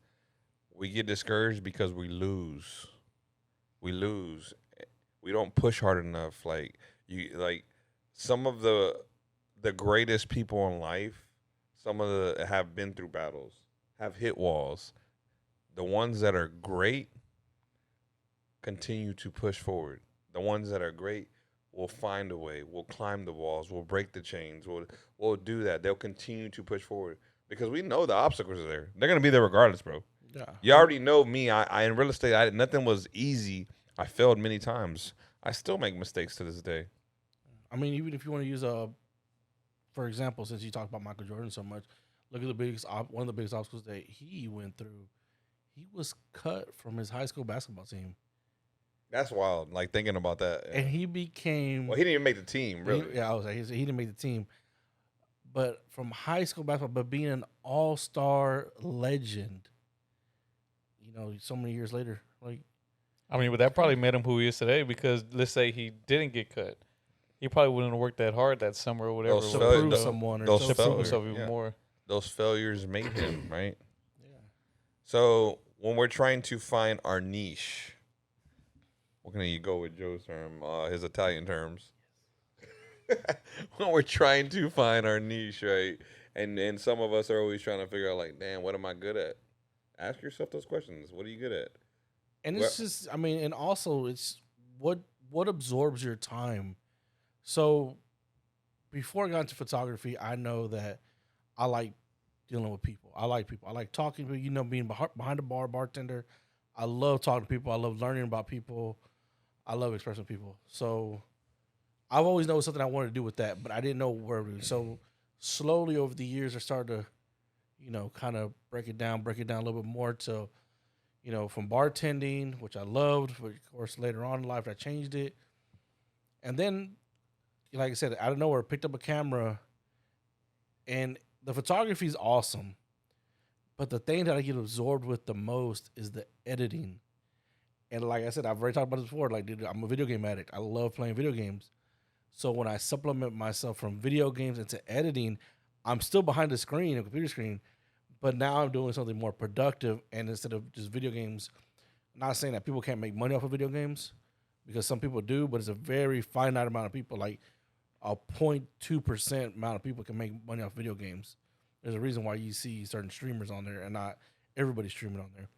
we get discouraged because we lose. We lose. We don't push hard enough. Like some of the the greatest people in life, some of the have been through battles, have hit walls. The ones that are great continue to push forward. The ones that are great will find a way, will climb the walls, will break the chains, will do that. They'll continue to push forward because we know the obstacles are there. They're gonna be there regardless, bro. Yeah. You already know me. I in real estate, nothing was easy. I failed many times. I still make mistakes to this day. I mean, even if you want to use for example, since you talk about Michael Jordan so much, look at one of the biggest obstacles that he went through. He was cut from his high school basketball team, That's wild. Like thinking about that. and he became. Well, he didn't even make the team, really. I was like, he didn't make the team, but from high school basketball, but being an all-star legend, so many years later, like. I mean, but that probably made him who he is today because let's say he didn't get cut. He probably wouldn't have worked that hard that summer or whatever. Those To fel- prove those- someone or those to to fel- prove prove himself even yeah. more. Those failures made him, right? Yeah. So when we're trying to find our niche, what can you go with Joe's term, his Italian terms? When we're trying to find our niche, right? And some of us are always trying to figure out, like, damn, what am I good at? Ask yourself those questions. What are you good at? And it's just, I mean, and also it's what absorbs your time. So before I got into photography, I know that I like dealing with people. I like people. I like talking to people, being behind the bar, bartender. I love talking to people. I love learning about people. I love expressing people. So I've always known something I wanted to do with that, but I didn't know where to. So slowly over the years, I started to, kind of break it down a little bit more to, from bartending, which I loved, but of course later on in life I changed it. And then, like I said, out of nowhere, picked up a camera, and the photography is awesome. But the thing that I get absorbed with the most is the editing. And like I said, I've already talked about this before. Like, dude, I'm a video game addict. I love playing video games. So when I supplement myself from video games into editing, I'm still behind the screen, a computer screen, but now I'm doing something more productive. And instead of just video games, I'm not saying that people can't make money off of video games, because some people do, but it's a very finite amount of people. Like a 0.2% amount of people can make money off video games. There's a reason why you see certain streamers on there and not everybody streaming on there.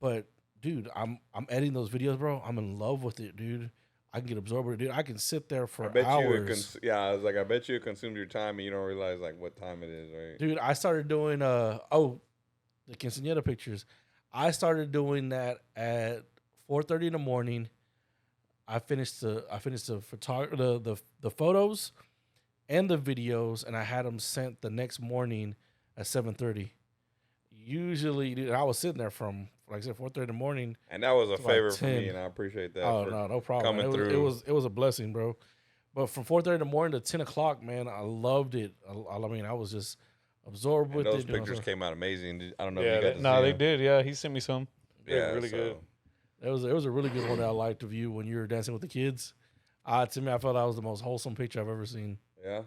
But dude, I'm editing those videos, bro. I'm in love with it, dude. I can get absorbed with it, dude. I can sit there for hours. I was like, I bet you it consumed your time and you don't realize like what time it is, right? Dude, I started doing the quinceañera pictures. I started that at 4:30 in the morning. I finished the the photos and the videos, and I had them sent the next morning at 7:30. Usually, dude, I was sitting there from, like I said, 4:30 in the morning. And that was a It's favor like for me, 10. and I appreciate that. Oh, for no problem. coming through. It was a blessing, bro. But from 4:30 in the morning to 10 o'clock, man, I loved it. I mean, I was just absorbed And with those it. pictures came out amazing. I don't know Yeah, if you got to no, see they them. did. Yeah, he sent me some. Yeah, really good. It was a really good one that I liked of you when you were dancing with the kids. To me, I felt that was the most wholesome picture I've ever seen. Yeah,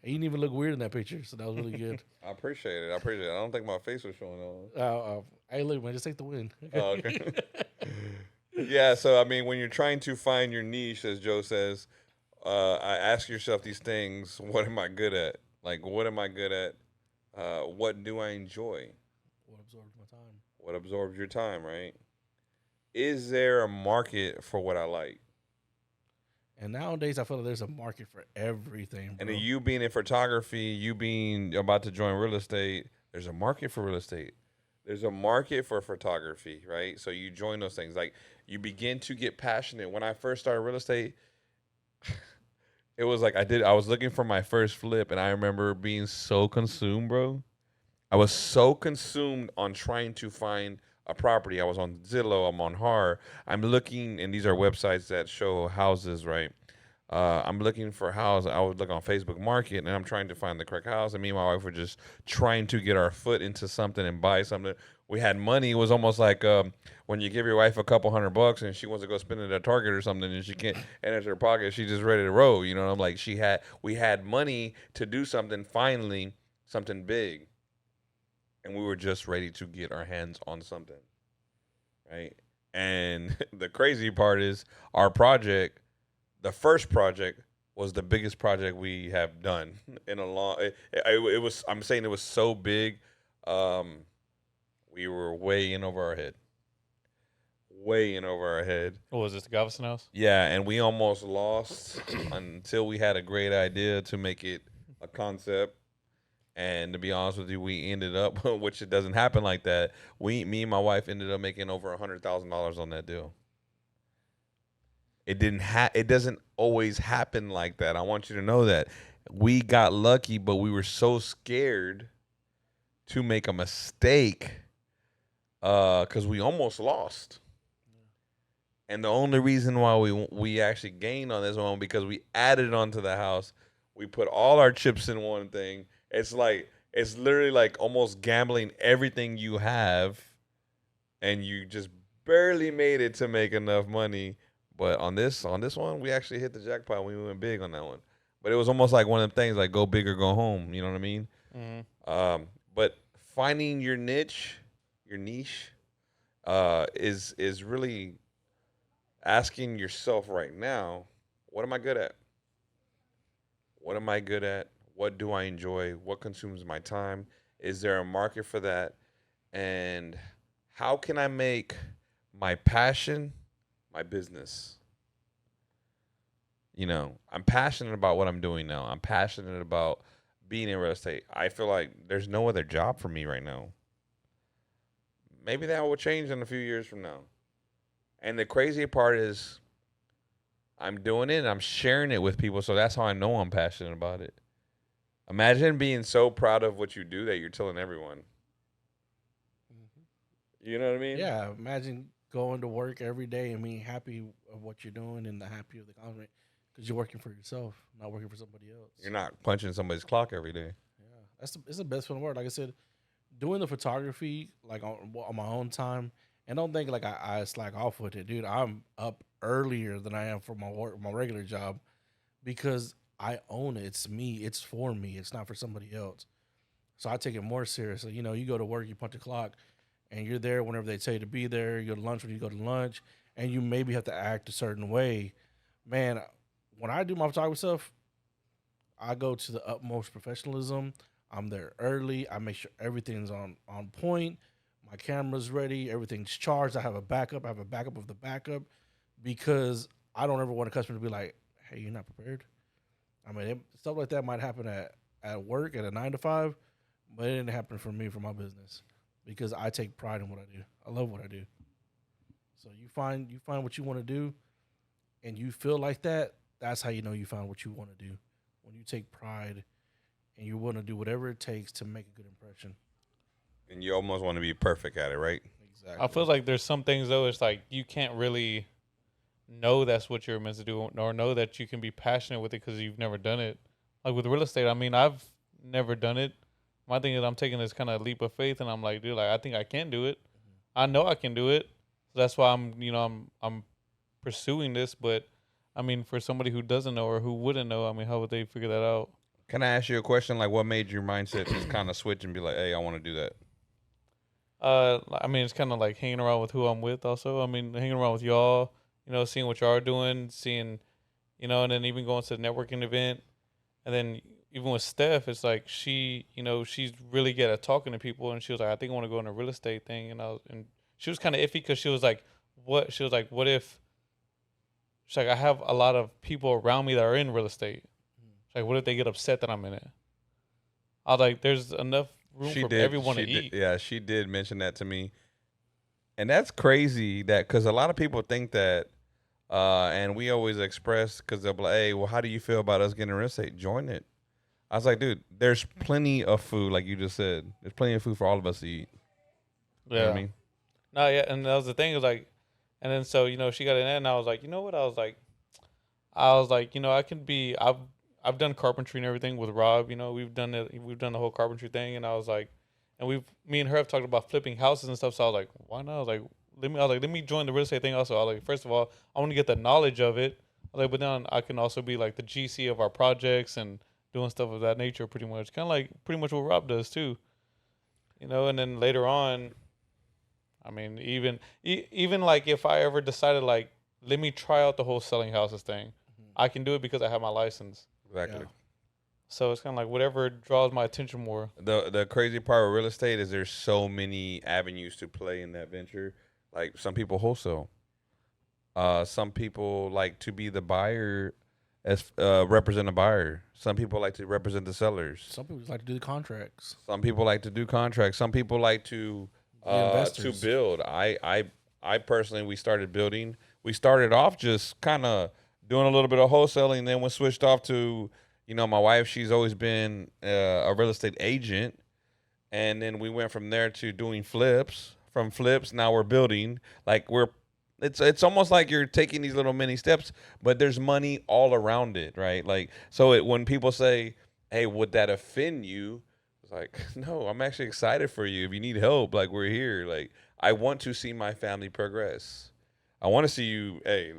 You didn't even look weird in that picture, so that was really good. I appreciate it. I don't think my face was showing on. Hey, look, man, just take the win. Oh, okay. Yeah, so I mean, when you're trying to find your niche, as Joe says, I ask yourself these things: what am I good at? Like, what am I good at? What do I enjoy? What absorbs my time? What absorbs your time? Right? Is there a market for what I like? And nowadays, I feel like there's a market for everything, bro. And then you being in photography, you being about to join real estate, there's a market for real estate. There's a market for photography, right? So you join those things. Like, you begin to get passionate. When I first started real estate, it was like I was looking for my first flip, and I remember being so consumed, bro. I was so consumed on trying to find a property. I was on Zillow, I'm on HAR. I'm looking, and these are websites that show houses, right? I'm looking for a house. I would look on Facebook Market, and I'm trying to find the correct house. And me and my wife were just trying to get our foot into something and buy something. We had money. It was almost like when you give your wife a couple $100 and she wants to go spend it at Target or something, and she can't, and it's her pocket. She's just ready to roll. You know, I'm like, we had money to do something. Finally, something big. And we were just ready to get our hands on something, right? And the crazy part is our project, the first project, was the biggest project we have done in a long. It was. I'm saying it was so big. We were way in over our head. Way in over our head. What was this, the Galveston house? Yeah, and we almost lost until we had a great idea to make it a concept. And to be honest with you, we ended up, which it doesn't happen like that. Me and my wife ended up making over $100,000 on that deal. It doesn't always happen like that. I want you to know that we got lucky, but we were so scared to make a mistake because we almost lost. And the only reason why we actually gained on this one because we added onto the house. We put all our chips in one thing. It's literally like almost gambling everything you have, and you just barely made it to make enough money. But on this one, we actually hit the jackpot. We went big on that one. But it was almost like one of them things like go big or go home. You know what I mean? Mm-hmm. But finding your niche, is really asking yourself right now, what am I good at? What am I good at? What do I enjoy? What consumes my time? Is there a market for that? And how can I make my passion my business? You know, I'm passionate about what I'm doing now. I'm passionate about being in real estate. I feel like there's no other job for me right now. Maybe that will change in a few years from now. And the crazy part is I'm doing it and I'm sharing it with people, so that's how I know I'm passionate about it. Imagine being so proud of what you do that you're telling everyone. You know what I mean? Yeah, imagine going to work every day and being happy of what you're doing and the happy of the accomplishment because you're working for yourself, not working for somebody else. You're not punching somebody's clock every day. Yeah, it's the best feeling in the world. Like I said, doing the photography like on my own time, and don't think like I slack off with it, dude. I'm up earlier than I am for my regular job because I own it. It's me. It's for me. It's not for somebody else. So I take it more seriously. You know, you go to work, you punch the clock, and you're there whenever they tell you to be there. You go to lunch when you go to lunch, and you maybe have to act a certain way. Man, when I do my photography stuff, I go to the utmost professionalism. I'm there early. I make sure everything's on point. My camera's ready. Everything's charged. I have a backup. I have a backup of the backup because I don't ever want a customer to be like, hey, you're not prepared. I mean, stuff like that might happen at work at a 9 to 5, but it didn't happen for me for my business because I take pride in what I do. I love what I do. So you find what you want to do and you feel like that, that's how you know you found what you want to do. When you take pride and you want to do whatever it takes to make a good impression. And you almost want to be perfect at it, right? Exactly. I feel like there's some things though. It's like you can't really know that's what you're meant to do, or know that you can be passionate with it because you've never done it. Like with real estate, I mean, I've never done it. My thing is, I'm taking this kind of leap of faith, and I'm like, dude, like I think I can do it. I know I can do it. So that's why I'm pursuing this. But I mean, for somebody who doesn't know or who wouldn't know, I mean, how would they figure that out? Can I ask you a question? Like, what made your mindset just kind of switch and be like, hey, I want to do that? I mean, it's kind of like hanging around with who I'm with also. I mean, hanging around with y'all, seeing what y'all are doing, seeing, and then even going to the networking event. And then even with Steph, it's like she's really good at talking to people. And she was like, I think I want to go in a real estate thing. And she was kind of iffy because she was like, what? She was like, what if, she's like, I have a lot of people around me that are in real estate. She's like, what if they get upset that I'm in it? I was like, there's enough room for everyone to eat. Yeah, she did mention that to me. And that's crazy because a lot of people think that, and we always express because they'll be like, hey, well, how do you feel about us getting real estate? Join it. I was like, dude, there's plenty of food, like you just said. There's plenty of food for all of us to eat. Yeah. You know what I mean? No, yeah, and that was the thing. It was like, and then so she got in there, and I was like, you know what? I was like, I can be. I've done carpentry and everything with Rob. We've done the whole carpentry thing, and I was like, and me and her have talked about flipping houses and stuff. So I was like, why not? I was like, let me join the real estate thing also. I was like, first of all, I want to get the knowledge of it. I was like, but then I can also be like the GC of our projects and doing stuff of that nature, pretty much, kind of like pretty much what Rob does too. And then later on, I mean, even like if I ever decided like, let me try out the whole selling houses thing. I can do it because I have my license. Exactly. Yeah. So it's kind of like whatever draws my attention more. The crazy part of real estate is there's so many avenues to play in that venture. Like some people wholesale. Some people like to be the buyer as represent a buyer. Some people like to represent the sellers. Some people like to do the contracts. Some people like to do contracts. Some people like to investors. build. I personally, we started building. We started off just kind of doing a little bit of wholesaling, then we switched off to, my wife. She's always been a real estate agent, and then we went from there to doing flips. From flips, now we're building. It's almost like you're taking these little mini steps, but there's money all around it, right? Like, so when people say, "Hey, would that offend you?" It's like, no, I'm actually excited for you. If you need help, like, we're here. Like, I want to see my family progress. I want to see you. Hey,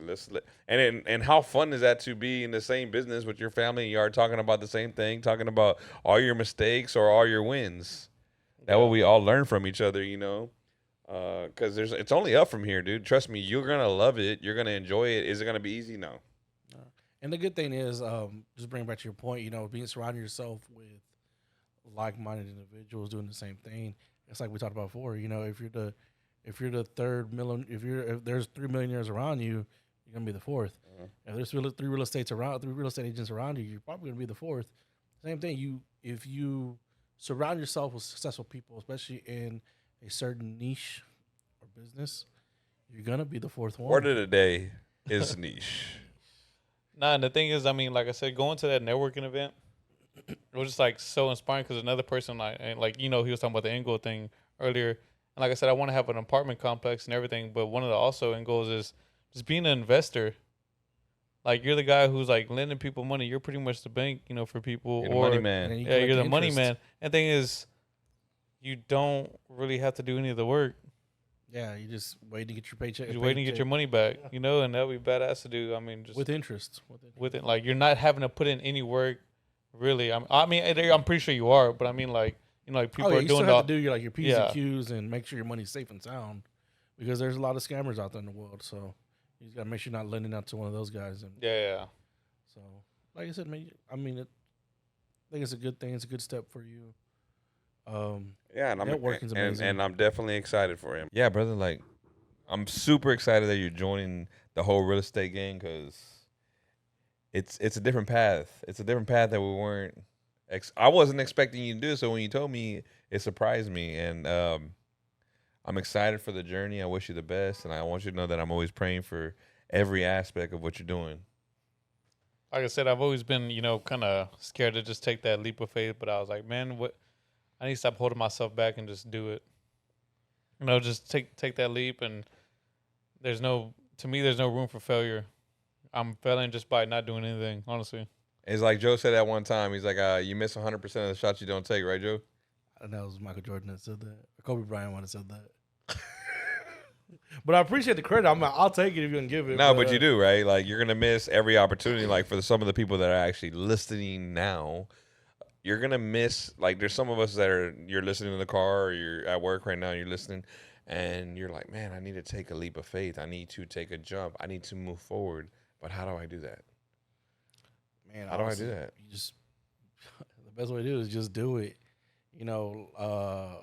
and how fun is that to be in the same business with your family? And you are talking about the same thing, talking about all your mistakes or all your wins. That way we all learn from each other, because it's only up from here, dude. Trust me, you're gonna love it. You're gonna enjoy it. Is it gonna be easy? No. And the good thing is, just bring back to your point, being surrounding yourself with like-minded individuals doing the same thing. It's like we talked about before. If you're the third million, if there's 3 millionaires around you, you're gonna be the fourth. If there's three real estate agents around you, you're probably gonna be the fourth. Same thing. If you surround yourself with successful people, especially in a certain niche or business, you're gonna be the fourth one. Word of the day is niche. Nah, and the thing is, I mean, like I said, going to that networking event, it was just like so inspiring because another person, he was talking about the end goal thing earlier. And like I said, I want to have an apartment complex and everything, but one of the also end goals is just being an investor. Like, you're the guy who's like lending people money. You're pretty much the bank, for people. You're the money man. You're the money man. And the thing is, you don't really have to do any of the work. Yeah, you just wait to get your paycheck. You're waiting to get your money back, and that would be badass to do. I mean, just with interest. With it, like, you're not having to put in any work, really. I'm pretty sure you are, but I mean, like, people are you doing still have to do your your P's Yeah. and Q's and make sure your money's safe and sound, because there's a lot of scammers out there in the world. So you just gotta make sure you're not lending out to one of those guys. And Yeah. so, like I said, man, I think it's a good thing. It's a good step for you. Yeah, and networking's amazing. and I'm definitely excited for him. Yeah, brother. Like, I'm super excited that you're joining the whole real estate game because it's a different path. It's a different path that we weren't. I wasn't expecting you to do. So when you told me, it surprised me, and I'm excited for the journey. I wish you the best, and I want you to know that I'm always praying for every aspect of what you're doing. Like I said, I've always been, kind of scared to just take that leap of faith, but I was like, man, what? I need to stop holding myself back and just do it. Just take that leap, and there's no room for failure. I'm failing just by not doing anything, honestly. It's like Joe said at one time. He's like, you miss 100% of the shots you don't take, right, Joe? And that was Michael Jordan that said that. Or Kobe Bryant would have said that. But I appreciate the credit. I'll take it if you can give it. No, but you do, right? Like, you're gonna miss every opportunity. Like, for some of the people that are actually listening now, you're gonna miss. Like, there's some of us that you're listening in the car or you're at work right now. You're listening, and you're like, man, I need to take a leap of faith. I need to take a jump. I need to move forward. But how do I do that? Man, how do I do that? You just the best way to do it is just do it. I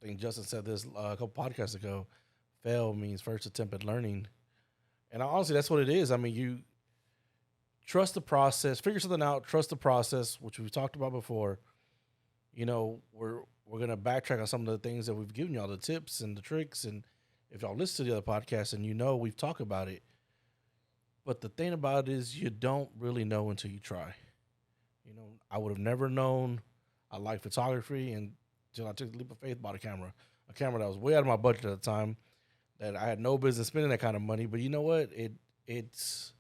think Justin said this a couple podcasts ago. Fail means first attempt at learning, and honestly, that's what it is. I mean, you trust the process, figure something out, trust the process, which we've talked about before. We're gonna backtrack on some of the things that we've given y'all, the tips and the tricks, and if y'all listen to the other podcasts, and we've talked about it. But the thing about it is, you don't really know until you try. I would have never known I like photography until I took the leap of faith, bought a camera that was way out of my budget at the time, that I had no business spending that kind of money. But you know what? It's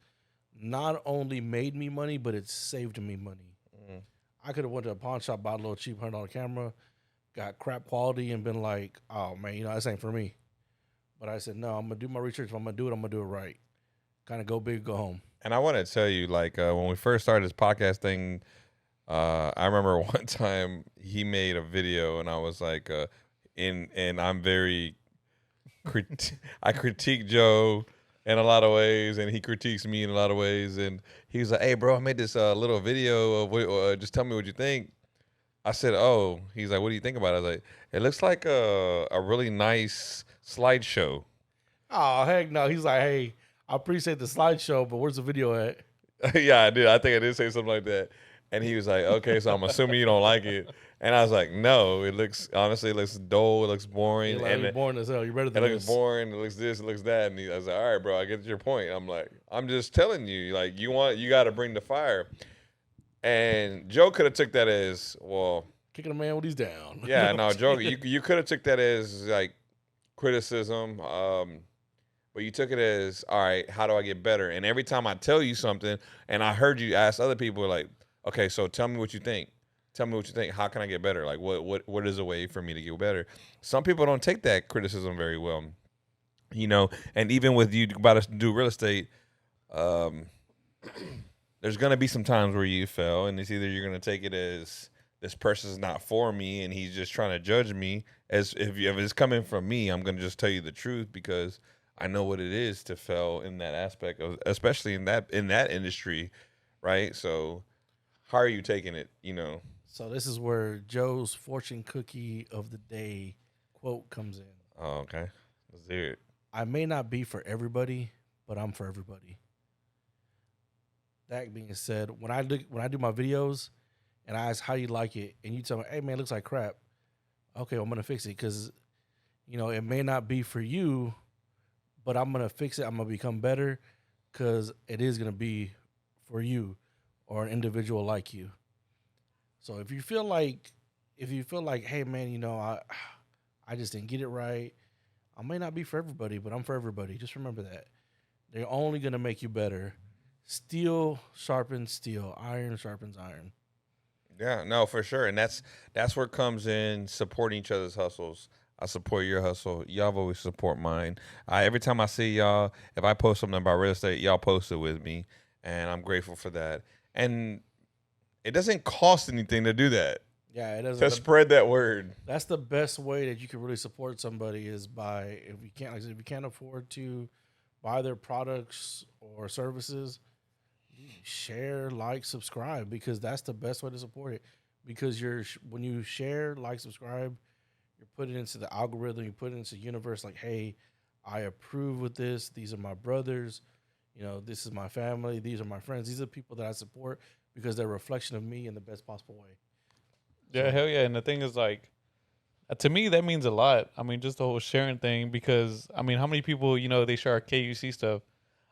not only made me money, but it saved me money. Mm. I could have went to a pawn shop, bought a little cheap $100 camera, got crap quality, and been like, oh, man, this ain't for me. But I said, no, I'm going to do my research. If I'm going to do it, I'm going to do it right. Kind of go big, go home. And I want to tell you, like, when we first started this podcast thing, I remember one time he made a video, and I was like, and I'm very, I critique Joe, in a lot of ways, and he critiques me in a lot of ways. And he's like, "Hey, bro, I made this little video of just tell me what you think." I said, "Oh," he's like, "What do you think about it?" I was like, "It looks like a really nice slideshow." Oh heck no! He's like, hey, I appreciate the slideshow, but where's the video at? Yeah, I did. I think I did say something like that. And he was like, "Okay, so I'm assuming you don't like it." And I was like, "No, it looks honestly, it looks dull. It looks boring, You're like, and you're boring as hell. You're better it than looks this. boring. It looks this. It looks that." And I was like, "All right, bro, I get your point." I'm like, "I'm just telling you, like, you got to bring the fire." And Joe could have took that as, well, Kicking a man when he's down. yeah, no, Joe, you could have took that as like criticism, but you took it as, all right, how do I get better? And every time I tell you something, and I heard you ask other people, like, okay, so tell me what you think. Tell me what you think. How can I get better? Like, what is a way for me to get better? Some people don't take that criticism very well, And even with you about to do real estate, there's gonna be some times where you fail, and it's either you're gonna take it as this person's not for me, and he's just trying to judge me. As if it's coming from me, I'm gonna just tell you the truth because I know what it is to fail in that aspect of, especially in that industry, right? So, how are you taking it? So this is where Joe's fortune cookie of the day quote comes in. Oh, okay. Let's hear it. I may not be for everybody, but I'm for everybody. That being said, when I do my videos and I ask how you like it, and you tell me, "Hey man, it looks like crap," okay, I'm gonna fix it because it may not be for you, but I'm gonna fix it. I'm gonna become better because it is gonna be for you or an individual like you. So if you feel like, hey man, I just didn't get it right. I may not be for everybody, but I'm for everybody. Just remember that. They're only gonna make you better. Steel sharpens steel. Iron sharpens iron. Yeah, no, for sure, and that's where it comes in supporting each other's hustles. I support your hustle. Y'all always support mine. Every time I see y'all, if I post something about real estate, y'all post it with me, and I'm grateful for that. And it doesn't cost anything to do that. Yeah, it doesn't. To spread that word. That's the best way that you can really support somebody is by if you can't afford to buy their products or services, share, like, subscribe, because that's the best way to support it. Because when you share, like, subscribe, you're putting it into the algorithm, you put it into the universe like, hey, I approve with this. These are my brothers. This is my family. These are my friends. These are people that I support because they're a reflection of me in the best possible way. Yeah, hell yeah. And the thing is, like, to me, that means a lot. I mean, just the whole sharing thing, because, I mean, how many people, they share our KUC stuff?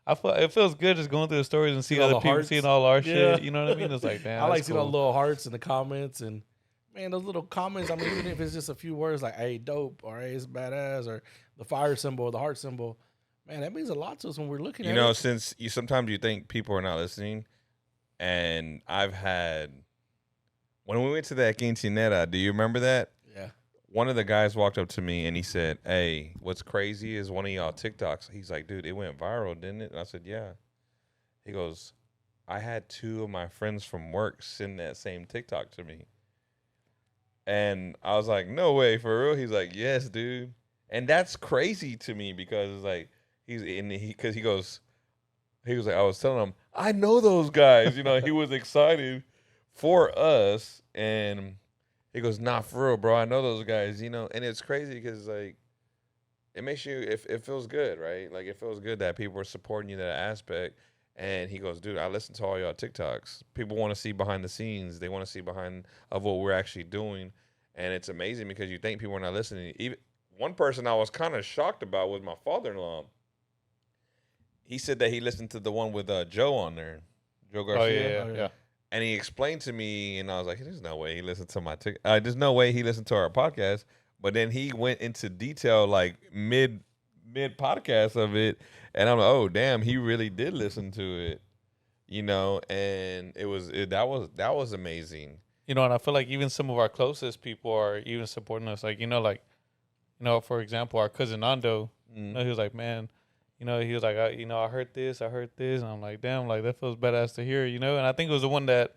It feels good just going through the stories and seeing other people hearts. seeing all our Yeah. shit. You know what I mean? It's like, damn, I like that's seeing all cool. the little hearts in the comments, and man, those little comments. I mean, even if it's just a few words like "hey, dope" or "hey, it's badass" or the fire symbol or the heart symbol, man, that means a lot to us when we're looking at it. Since sometimes you think people are not listening, and I've had when we went to that quinceanera. Do you remember that? Yeah. One of the guys walked up to me and he said, "Hey, what's crazy is one of y'all TikToks." He's like, "Dude, it went viral, didn't it?" And I said, "Yeah." He goes, "I had 2 of my friends from work send that same TikTok to me." And I was like, "No way, for real?" He's like, "Yes, dude." And that's crazy to me because it's like he goes, he was like, I was telling him, I know those guys. He was excited for us, and he goes, "Nah, for real, bro. I know those guys." And it's crazy because like it makes you, it feels good, right? Like it feels good that people are supporting you in that aspect. And he goes, "Dude, I listen to all y'all TikToks. People want to see behind the scenes. They want to see behind of what we're actually doing." And it's amazing because you think people are not listening. Even one person I was kind of shocked about was my father-in-law. He said that he listened to the one with Joe on there, Joe Garcia. Oh, yeah. And he explained to me, and I was like, "There's no way he listened to my there's no way he listened to our podcast." But then he went into detail, like mid podcast of it, and I'm like, "Oh, damn, he really did listen to it," And that was amazing. And I feel like even some of our closest people are even supporting us. Like, for example, our cousin Nando, he was like, "Man," he was like, I heard this. And I'm like, damn, like that feels badass to hear, And I think it was the one that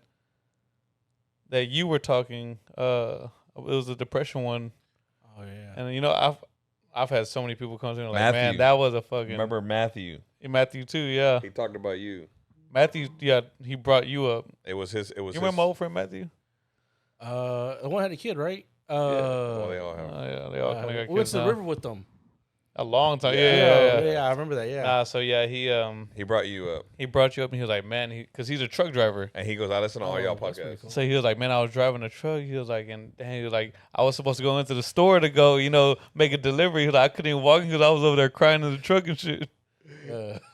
you were talking, it was the depression one. Oh yeah. And I've had so many people come to me like, Matthew. "Man, that was a fucking." Remember Matthew? Matthew too, yeah. He talked about you. Matthew, yeah, he brought you up. It was his. It was. You his, remember my old friend Matthew? The one had a kid, right? Well, they all have. Yeah, they all kind of got we went kids to the now. river with them. A long time. Yeah. I remember that. Yeah. Nah, so yeah, He brought you up, he brought you up and he was like, man, because he's a truck driver. and he goes, "I listen to all y'all that's pretty podcasts." cool. So he was like, man, I was driving a truck. He was like, and he was like, I was supposed to go into the store to go, make a delivery. He was like, I couldn't even walk because I was over there crying in the truck and shit.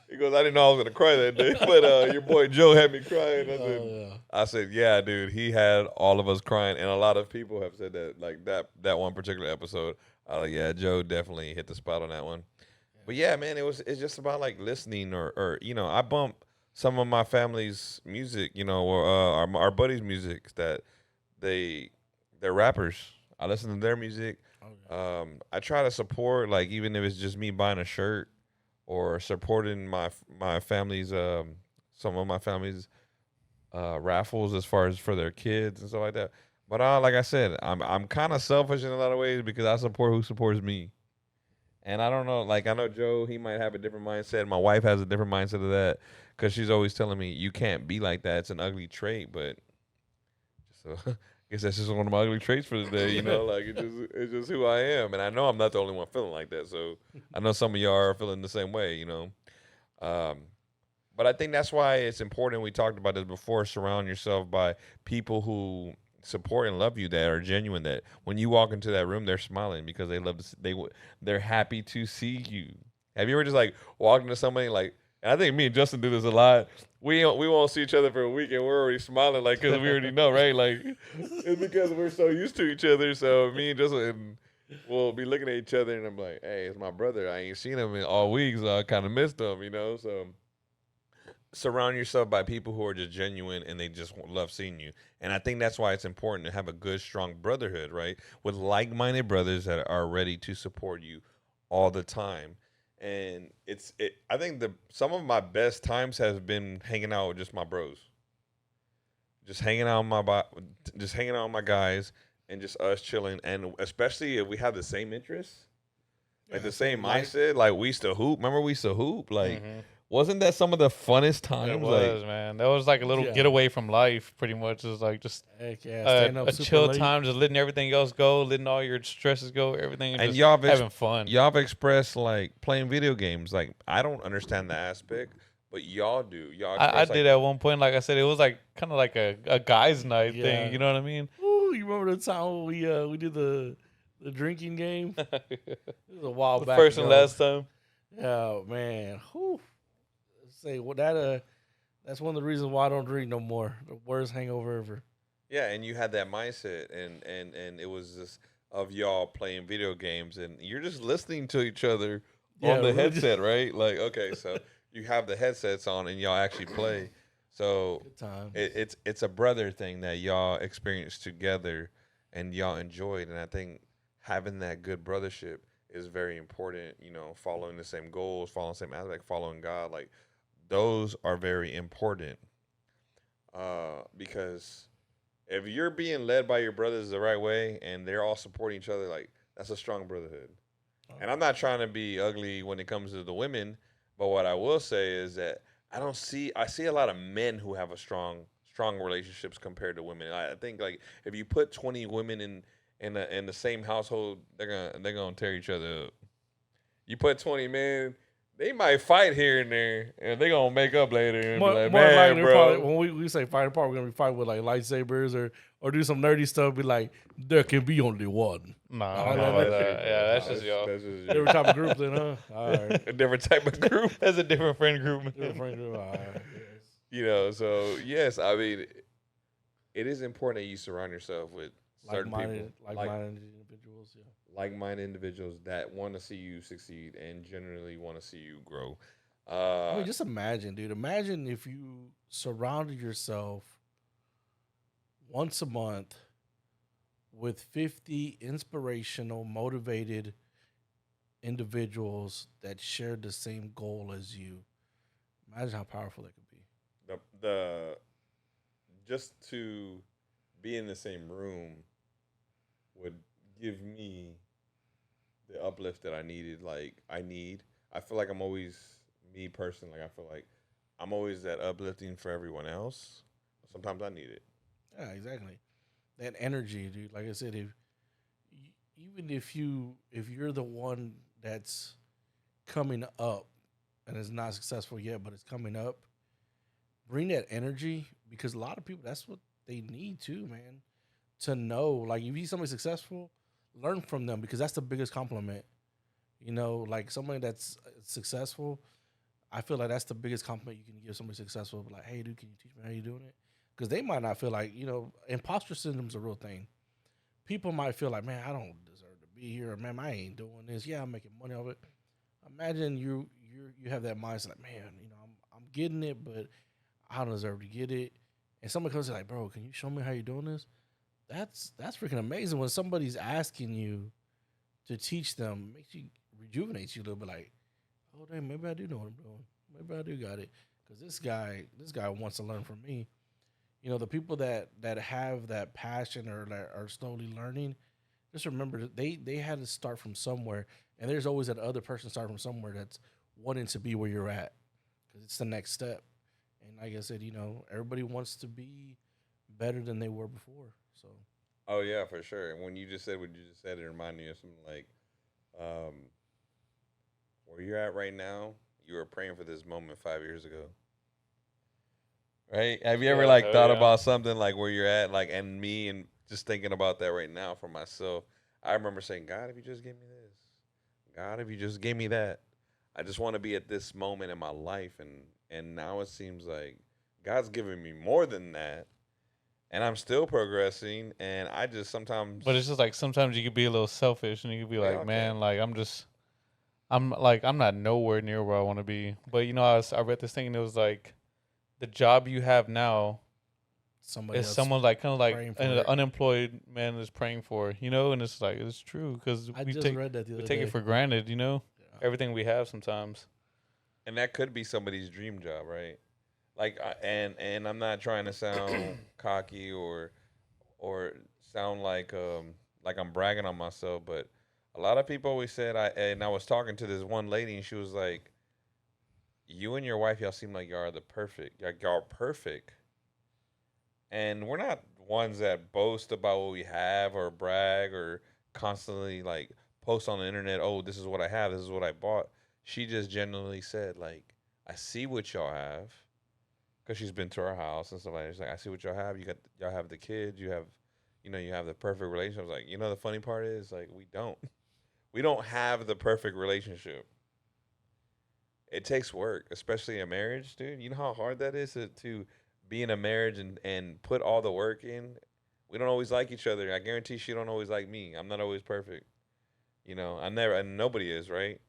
He goes, "I didn't know I was gonna cry that day, but your boy Joe had me crying." I said, "Yeah, dude, he had all of us crying," and a lot of people have said that, like that one particular episode. Yeah, Joe definitely hit the spot on that one. But yeah, man, it's just about like listening or I bump some of my family's music, or our buddies' music that they're rappers. I listen to their music. Okay. I try to support, like, even if it's just me buying a shirt or supporting my family's some of my family's raffles as far as for their kids and stuff like that. But like I said, I'm kind of selfish in a lot of ways because I support who supports me. And I don't know, like, I know Joe, he might have a different mindset. My wife has a different mindset of that because she's always telling me, you can't be like that. It's an ugly trait. But so I guess that's just one of my ugly traits for the day, like it's just who I am. And I know I'm not the only one feeling like that. So I know some of y'all are feeling the same way, But I think that's why it's important. We talked about this before. Surround yourself by people who support and love you, that are genuine, that when you walk into that room they're smiling because they love to, they're happy to see you. Have you ever just like walked into somebody, like, and I think me and Justin do this a lot, we won't see each other for a week and we're already smiling, like, because we already know, right? Like, it's because we're so used to each other. So me and Justin will be looking at each other and I'm like, hey, it's my brother, I ain't seen him in all week, so I kind of missed him, so surround yourself by people who are just genuine and they just love seeing you. And I think that's why it's important to have a good, strong brotherhood, right? With like-minded brothers that are ready to support you all the time. And I think some of my best times has been hanging out with just my bros. Just hanging out with my guys and just us chilling. And especially if we have the same interests, like the same mindset, like we used to hoop. Remember we used to hoop? Like, wasn't that some of the funnest times? It was, man. That was like a little getaway from life, pretty much. It was like just a chill time, just letting everything else go, letting all your stresses go, everything, and just having fun. Y'all have expressed, like, playing video games. Like, I don't understand the aspect, but y'all do. I did at one point. Like I said, it was like kind of like a guys' night thing. You know what I mean? Ooh, you remember the time when we did the drinking game? It was a while back. First and last time. Oh man. Whew. Say that's one of the reasons why I don't drink no more. The worst hangover ever. Yeah, and you had that mindset, and it was just of y'all playing video games, and you're just listening to each other on the headset, right? Like, okay, so you have the headsets on, and y'all actually play. So it's a brother thing that y'all experienced together, and y'all enjoyed, and I think having that good brothership is very important. Following the same goals, following the same aspect, following God, like. Those are very important because if you're being led by your brothers the right way and they're all supporting each other, like, that's a strong brotherhood. And I'm not trying to be ugly when it comes to the women, but what I will say is that I see a lot of men who have a strong relationships compared to women. I think, like, if you put 20 women in the same household, they're gonna tear each other up. You put 20 men. They might fight here and there, and they gonna make up later. And more, be like, more man, likely, bro. When we say fight apart, we're gonna be fighting with like lightsabers or do some nerdy stuff. Be like, there can be only one. Nah, that's just y'all. Different type of group, then, huh? All right. A different type of group. That's a different friend group. Different friend group. All right. Yes. So yes, I mean, it is important that you surround yourself with certain people, like-minded individuals. Yeah. Like-minded individuals that want to see you succeed and generally want to see you grow. I mean, just imagine, dude. Imagine if you surrounded yourself once a month with 50 inspirational, motivated individuals that shared the same goal as you. Imagine how powerful that could be. The just to be in the same room would give me the uplift that I needed. I feel like I'm always me personally, I feel like I'm always that uplifting for everyone else. Sometimes I need it. Yeah, exactly. That energy, dude. Like I said, even if you're the one that's coming up and is not successful yet, but it's coming up, bring that energy because a lot of people that's what they need too, man. To know, like if you see somebody successful, learn from them because that's the biggest compliment. You know, like somebody that's successful, I feel like that's the biggest compliment you can give somebody successful. Like, hey, dude, can you teach me how you doing it? Because they might not feel like, imposter syndrome's a real thing. People might feel like, man, I don't deserve to be here. Or, man, I ain't doing this. Yeah, I'm making money off it. Imagine you have that mindset, like, man, I'm getting it, but I don't deserve to get it. And somebody comes and like, bro, can you show me how you're doing this? That's freaking amazing when somebody's asking you to teach them. Makes you rejuvenates you a little bit. Like, oh damn, maybe I do know what I'm doing. Maybe I do got it. Because this guy wants to learn from me. The people that have that passion or that are slowly learning, just remember that they had to start from somewhere, and there's always that other person starting from somewhere that's wanting to be where you're at, because it's the next step. And like I said, everybody wants to be better than they were before. So Oh yeah, for sure. And when you just said what you just said, it reminded me of something like, um, where you're at right now. You were praying for this moment 5 years ago, right? Have you ever Yeah, like hell thought yeah. about something like where you're at, like, and me, and just thinking about that right now for myself? I remember saying, God, if you just gave me this, God, if you just gave me that, I just want to be at this moment in my life, and now it seems like God's giving me more than that, and I'm still progressing, and I just But it's sometimes just like sometimes you could be a little selfish and you could be we like, all can. man, like I'm not nowhere near where I want to be. But I read this thing and it was like the job you have now somebody is else someone like kind of like praying an for it. unemployed man is praying for, and it's like it's true because I just read that the we other take it day. for granted, Yeah. everything we have sometimes. And that could be somebody's dream job, right? Like, and I'm not trying to sound cocky or sound like I'm bragging on myself, but a lot of people always said I was talking to this one lady and she was like, "You and your wife, y'all seem like y'all are the perfect. Y'all are perfect." And we're not ones that boast about what we have or brag or constantly like post on the internet, "Oh, this is what I have, this is what I bought." She just genuinely said like, "I see what y'all have." Because she's been to our house and stuff like that. She's like, "I see what y'all have. Y'all have the kids. You have the perfect relationship." I was like, the funny part is like we don't. We don't have the perfect relationship. It takes work, especially in marriage, dude. You know how hard that is to be in a marriage and put all the work in. We don't always like each other. I guarantee she don't always like me. I'm not always perfect. I never, and nobody is, right?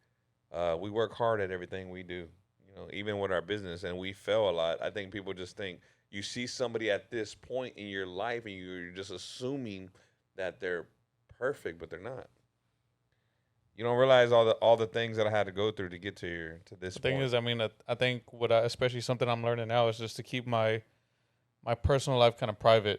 We work hard at everything we do, even with our business, and we fail a lot. I think people just think you see somebody at this point in your life and you're just assuming that they're perfect, but they're not. You don't realize all the things that I had to go through to get to here to this The thing point. is, I mean, I think especially something I'm learning now is just to keep my personal life kind of private.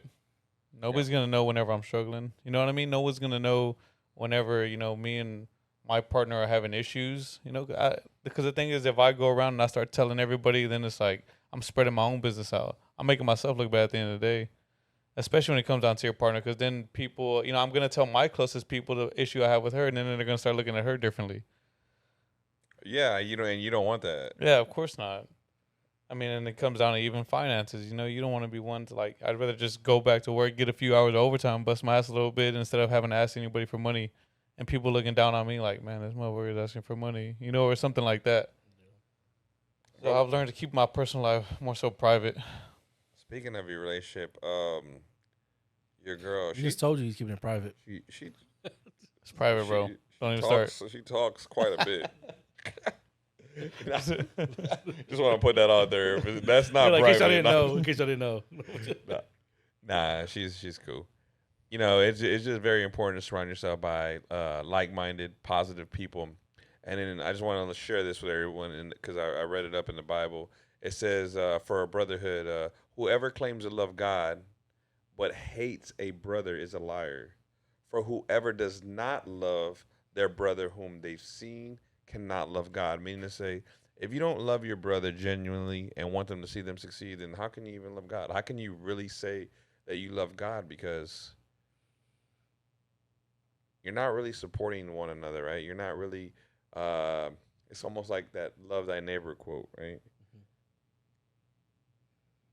Yeah. Nobody's gonna know whenever I'm struggling. You know what I mean? No one's gonna know whenever me and my partner are having issues. Because the thing is, if I go around and I start telling everybody, then it's like I'm spreading my own business out. I'm making myself look bad at the end of the day, especially when it comes down to your partner. Because then people, I'm gonna tell my closest people the issue I have with her, and then they're gonna start looking at her differently. Yeah, and you don't want that. Yeah, of course not. I mean, and it comes down to even finances. You don't want to be one to like. I'd rather just go back to work, get a few hours of overtime, bust my ass a little bit instead of having to ask anybody for money, and people looking down on me like, man, this motherfucker is asking for money, or something like that. So Well, I've learned to keep my personal life more so private. speaking of your relationship, your girl, He just told you he's keeping it private. she It's private, bro. Don't even start. she talks quite a bit. Just want to put that out there. But that's not In case I private. didn't know. In case I didn't know. Nah, nah, she's cool. It's just very important to surround yourself by like-minded, positive people. And then I just want to share this with everyone, because I read it up in the Bible. It says, for a brotherhood, whoever claims to love God but hates a brother is a liar. For whoever does not love their brother whom they've seen cannot love God. Meaning to say, If you don't love your brother genuinely and want them to see them succeed, then how can you even love God? How can you really say that you love God? Because you're not really supporting one another, right? You're not really. It's almost like that "love thy neighbor" quote, right?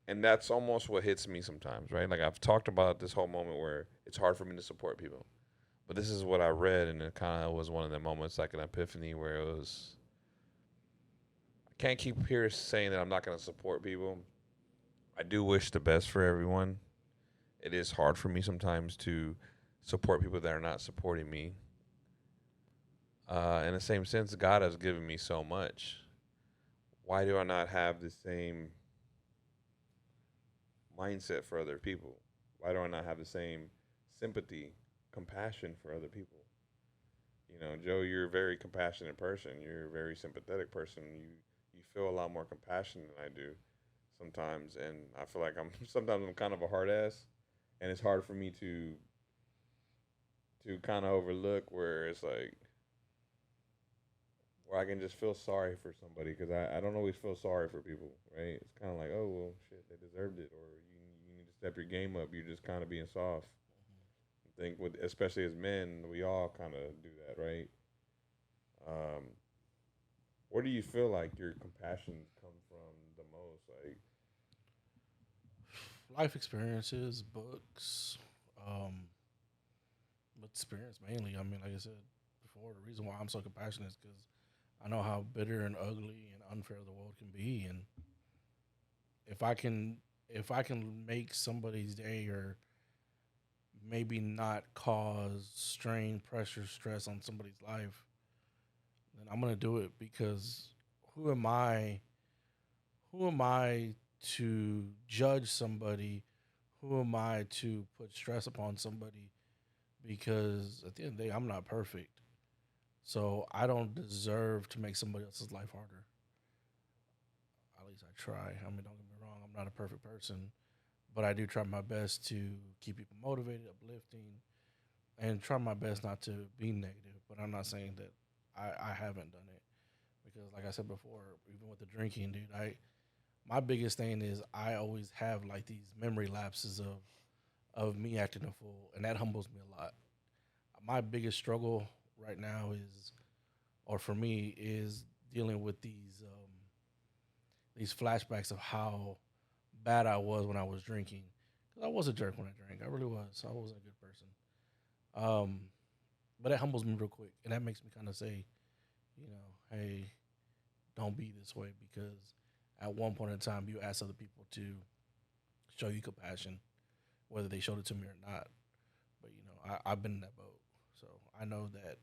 And that's almost what hits me sometimes, right? Like I've talked about this whole moment where it's hard for me to support people, but this is what I read, and it kind of was one of the moments, like an epiphany, where it was. I can't keep here saying that I'm not going to support people. I do wish the best for everyone. It is hard for me sometimes to support people that are not supporting me. In the same sense, God has given me so much. Why do I not have the same mindset for other people? Why do I not have the same sympathy, compassion for other people? You know, Joe, you're a very compassionate person. You're a very sympathetic person. You feel a lot more compassion than I do sometimes, and I feel like I'm sometimes I'm kind of a hard ass, and it's hard for me to kind of overlook where it's like where I can just feel sorry for somebody because I don't always feel sorry for people, right? It's kind of like, oh well, shit, they deserved it, or you need to step your game up. You're just kind of being soft. I think with especially as men, we all kind of do that, right? Um, where do you feel like your compassion come from the most? Like, Life experiences, books, um, but experience mainly. I mean, like I said before, the reason why I'm so compassionate is because I know how bitter and ugly and unfair the world can be, and if I can, if I can make somebody's day or maybe not cause strain, pressure, stress on somebody's life, then I'm gonna do it because who am I? Who am I to judge somebody? Who am I to put stress upon somebody? Because at the end of the day, I'm not perfect. So I don't deserve to make somebody else's life harder. At least I try. I mean, don't get me wrong, I'm not a perfect person, but I do try my best to keep people motivated, uplifting, and try my best not to be negative. But I'm not saying that I haven't done it because, like I said before, even with the drinking, dude, my biggest thing is I always have like these memory lapses of me acting a fool, and that humbles me a lot. My biggest struggle right now is, or for me, is dealing with these flashbacks of how bad I was when I was drinking. 'Cause I was a jerk when I drank. I really was. I wasn't a good person. Um, but it humbles me real quick, and that makes me kind of say, hey, don't be this way because at one point in time you asked other people to show you compassion, whether they showed it to me or not. But I've been in that boat, so I know that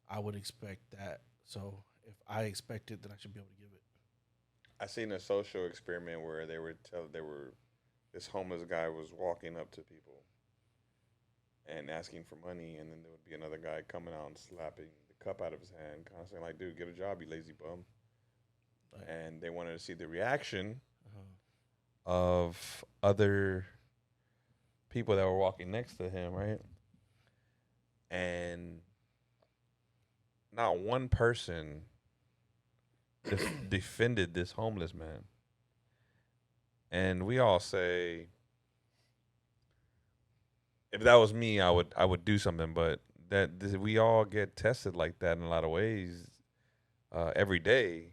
I would expect that. So if I expect it, then I should be able to give it. I seen a social experiment where they were this homeless guy was walking up to people and asking for money, and then there would be another guy coming out and slapping the cup out of his hand, constantly like, "Dude, get a job, you lazy bum." Like, And they wanted to see the reaction uh, of other people that were walking next to him, right? And not one person defended this homeless man. And we all say, if that was me, I would do something. But we all get tested like that in a lot of ways every day.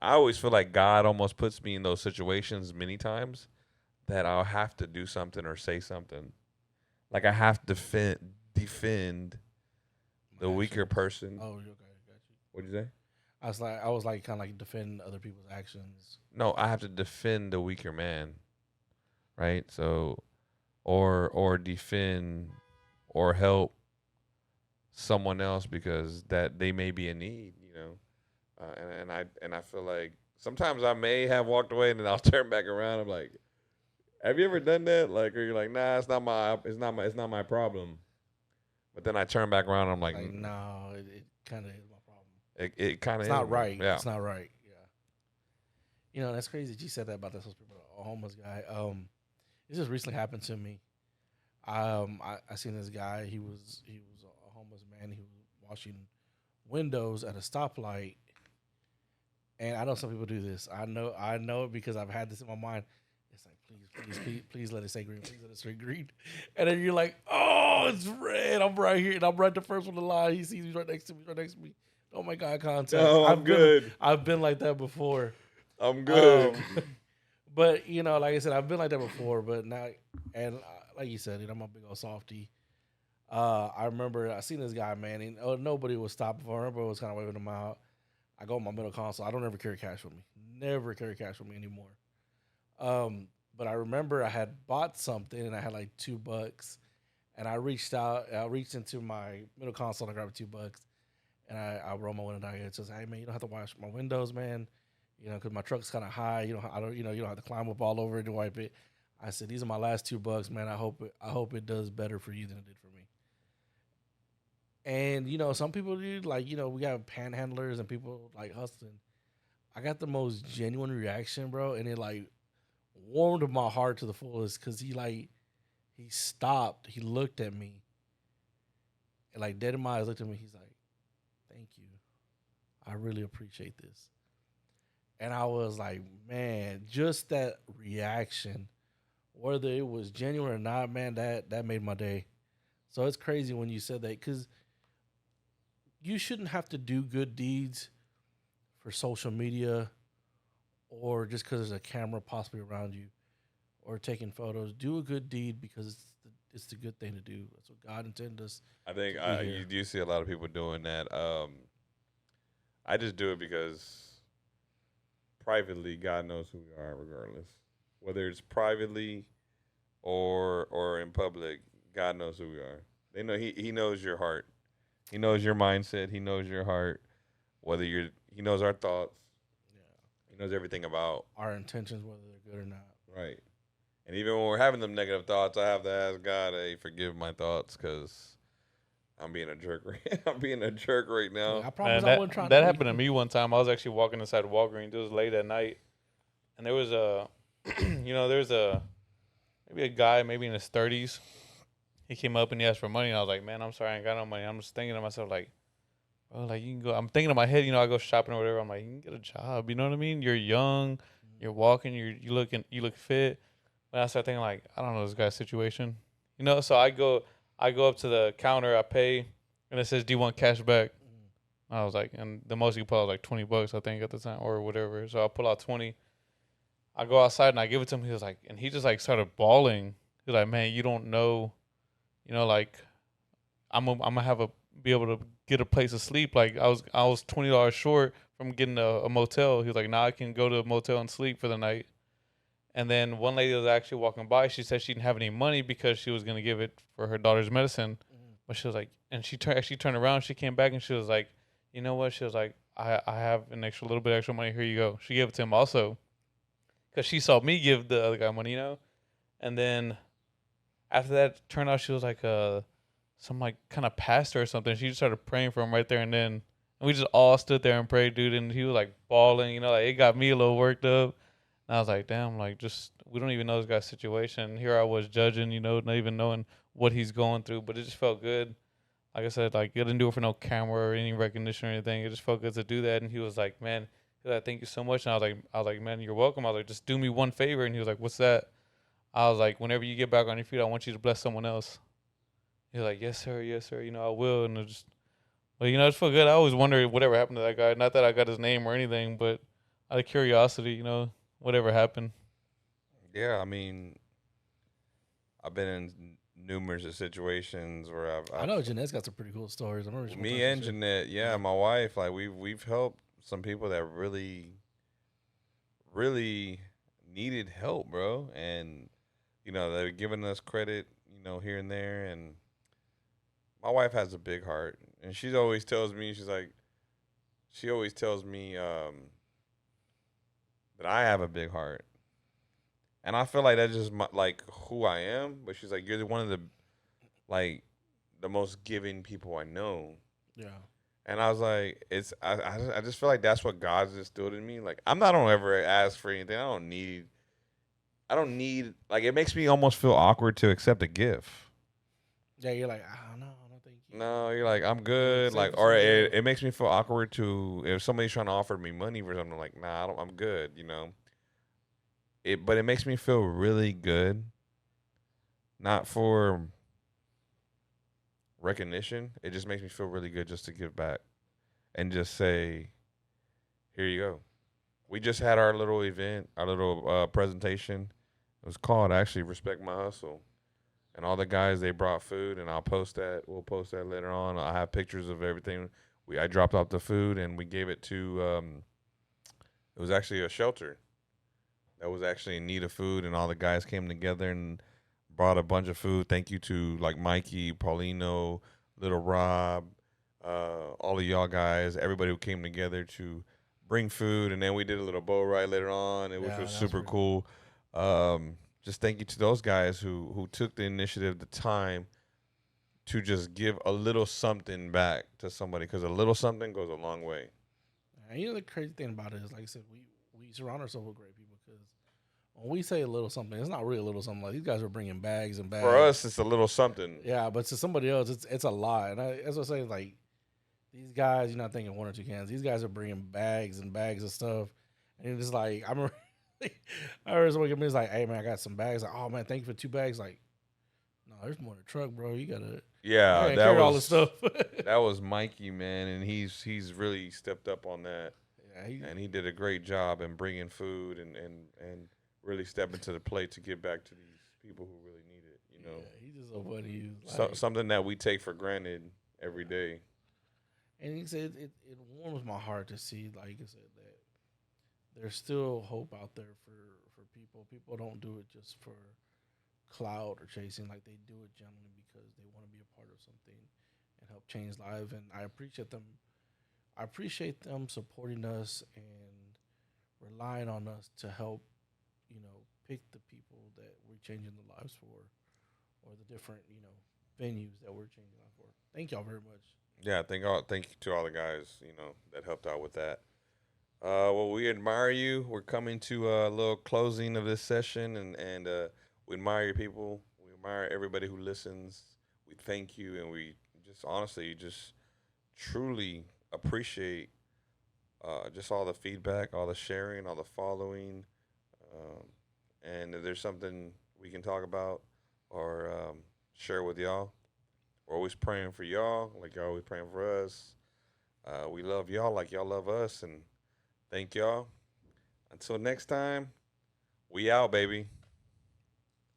I always feel like God almost puts me in those situations many times that I'll have to do something or say something. Like I have to defend my the weaker actions. person. Oh, okay, got you. What'd you say? I was like kind of like defending other people's actions. No, I have to defend the weaker man, right? So, or defend or help someone else because that they may be in need, and I feel like sometimes I may have walked away and then I'll turn back around. I'm like, have you ever done that? Like, or you're like, nah, it's not my problem. But then I turn back around and I'm like, Like, no, it kind of is my problem. it kind of It's is, not man. right. Yeah. It's not right. Yeah. That's crazy that you said that about this a homeless guy. This just recently happened to me. I seen this guy. He was a homeless man. He was washing windows at a stoplight, And I know some people do this. I know it because I've had this in my mind. It's like, please let it say green. Please let it say green. And then you're like, oh, it's red. I'm right here, and I'm right the first one in line. He sees me right next to me. Oh my God, contact. No, I'm good. I've been like that before. I'm good. But like I said, I've been like that before. But now, and like you said, I'm a big old softy. I remember I seen this guy, man, and nobody was stopping for him. Everybody was kind of waving him out. I go on my middle console. I don't ever carry cash with me. Never carry cash with me anymore. But I remember I had bought something and I had like $2, and I reached into my middle console and I grabbed $2, and I rolled my window down here and says, "Hey man, you don't have to wash my windows, man. Because my truck's kind of high. You don't have to climb up all over it to wipe it." I said, "These are my last $2, man. I hope it does better for you than it did for me." And some people do, like, we got panhandlers and people like hustling. I got the most genuine reaction, bro, and it like warmed my heart to the fullest because he stopped, he looked at me, and like dead in my eyes looked at me. He's like, "Thank you, I really appreciate this." And I was like, man, just that reaction, whether it was genuine or not, man, that made my day. So it's crazy when you said that, because you shouldn't have to do good deeds for social media or just because there's a camera possibly around you or taking photos. Do a good deed because it's the good thing to do. That's what God intended us. I think to do here. you do see a lot of people doing that. I just do it because privately, God knows who we are regardless. Whether it's privately or in public, God knows who we are. They know He knows your heart. He knows your mindset. He knows your heart. He knows our thoughts. Yeah. He knows everything about Our intentions, whether they're good or not. right. And even when we're having them negative thoughts, I have to ask God, "Hey, forgive my thoughts, because I'm being a jerk. I'm being a jerk right now." I promise Man, I wasn't trying that to happened to me one time. I was actually walking inside Walgreens. It was late at night, and there was maybe a guy, maybe in his 30s. He came up and he asked for money, and I was like, "Man, I'm sorry, I ain't got no money." I'm just thinking to myself, like, "Bro, like, you can go." I'm thinking in my head, I go shopping or whatever. I'm like, "You can get a job." You know what I mean? You're young, you're walking, you look fit. But I start thinking, like, I don't know this guy's situation. So I go up to the counter, I pay, and it says, "Do you want cash back?" I was like, and the most you pull out was like $20, I think, at the time, or whatever. So I pull out 20. I go outside and I give it to him. He was like, and he just like started bawling. He was like, "Man, you don't know, like, I'm gonna be able to get a place to sleep. Like, I was $20 short from getting a motel." He was like, "Now I can go to a motel and sleep for the night." And then one lady was actually walking by. She said she didn't have any money because she was gonna give it for her daughter's medicine. But she was like, and she turned around. She came back and she was like, "You know what?" She was like, I have an little bit extra money. Here you go." She gave it to him also because she saw me give the other guy money, And then after that, turned out she was like some like kind of pastor or something. She just started praying for him right there and then. And we just all stood there and prayed, dude. And he was like bawling, like it got me a little worked up. And I was like, damn, like, just, we don't even know this guy's situation. Here I was judging, not even knowing what he's going through. But it just felt good. Like I said, like, I didn't do it for no camera or any recognition or anything. It just felt good to do that. And he was like, "Man," he was like, "Thank you so much." And I was like, "Man, you're welcome." I was like, "Just do me one favor." And he was like, "What's that?" I was like, "Whenever you get back on your feet, I want you to bless someone else." He was like, "Yes, sir. Yes, sir. I will." And it just, but it just felt good. I always wondered whatever happened to that guy. Not that I got his name or anything, but out of curiosity, whatever happened. Yeah, I mean, I've been in numerous situations where I know Jeanette's got some pretty cool stories. I remember me and Jeanette, my wife, like we've helped some people that really, really needed help, bro, and they're giving us credit, here and there, and my wife has a big heart, and she always tells me, that I have a big heart. And I feel like that's just like who I am. But she's like, "You're one of the most giving people I know." Yeah. And I was like, I just feel like that's what God's instilled in me. Like, I don't ever ask for anything. I don't need, like, it makes me almost feel awkward to accept a gift. Yeah, you're like, I don't know. I don't think No, you're like, I'm good. Save Like, for or somebody it, else. it makes me feel awkward to if somebody's trying to offer me money for something. Like, nah, I'm good. But it makes me feel really good, not for recognition. It just makes me feel really good just to give back and just say, here you go. We just had our little event, our little presentation. It was called actually Respect My Hustle. And all the guys, they brought food, and I'll post that. We'll post that later on. I have pictures of everything. I dropped off the food, and we gave it to, it was actually a shelter that was actually in need of food, and all the guys came together and brought a bunch of food. Thank you to like Mikey, Paulino, Little Rob, all of y'all guys, everybody who came together to bring food, and then we did a little boat ride later on, which was super cool. Just thank you to those guys who took the initiative, the time to just give a little something back to somebody, because a little something goes a long way. And you know the crazy thing about it is, like I said, we surround ourselves with great people because when we say a little something, it's not really a little something. Like these guys are bringing bags and bags. For us, it's a little something. Yeah, but to somebody else, it's a lot. And as I say, like these guys, you're not thinking 1 or 2 cans. These guys are bringing bags and bags of stuff, and it's like I remember, I heard someone give me like, "Hey man, I got some bags." Like, "Oh man, thank you for 2 bags." Like, no, there's more in the truck, bro. You gotta Yeah, that carry was all this stuff. that was Mikey, man, and he's really stepped up on that, Yeah, and he did a great job in bringing food and really stepping to the plate to give back to these people who really need it. yeah, he's just so funny. He's like, Something that we take for granted every day. and he said it warms my heart to see, like I said, that there's still hope out there for people. People don't do it just for clout or chasing. Like they do it genuinely because they want to be a part of something and help change lives. And I appreciate them. I appreciate them supporting us and relying on us to help, pick the people that we're changing the lives for, or the different, venues that we're changing lives for. Thank y'all very much. Yeah, thank you to all the guys, that helped out with that. Well, we admire you. We're coming to a little closing of this session, and we admire your people. We admire everybody who listens. We thank you, and we just honestly just truly appreciate just all the feedback, all the sharing, all the following. And if there's something we can talk about or share with y'all, we're always praying for y'all, like y'all always praying for us. We love y'all like y'all love us, and thank y'all. Until next time, we out, baby.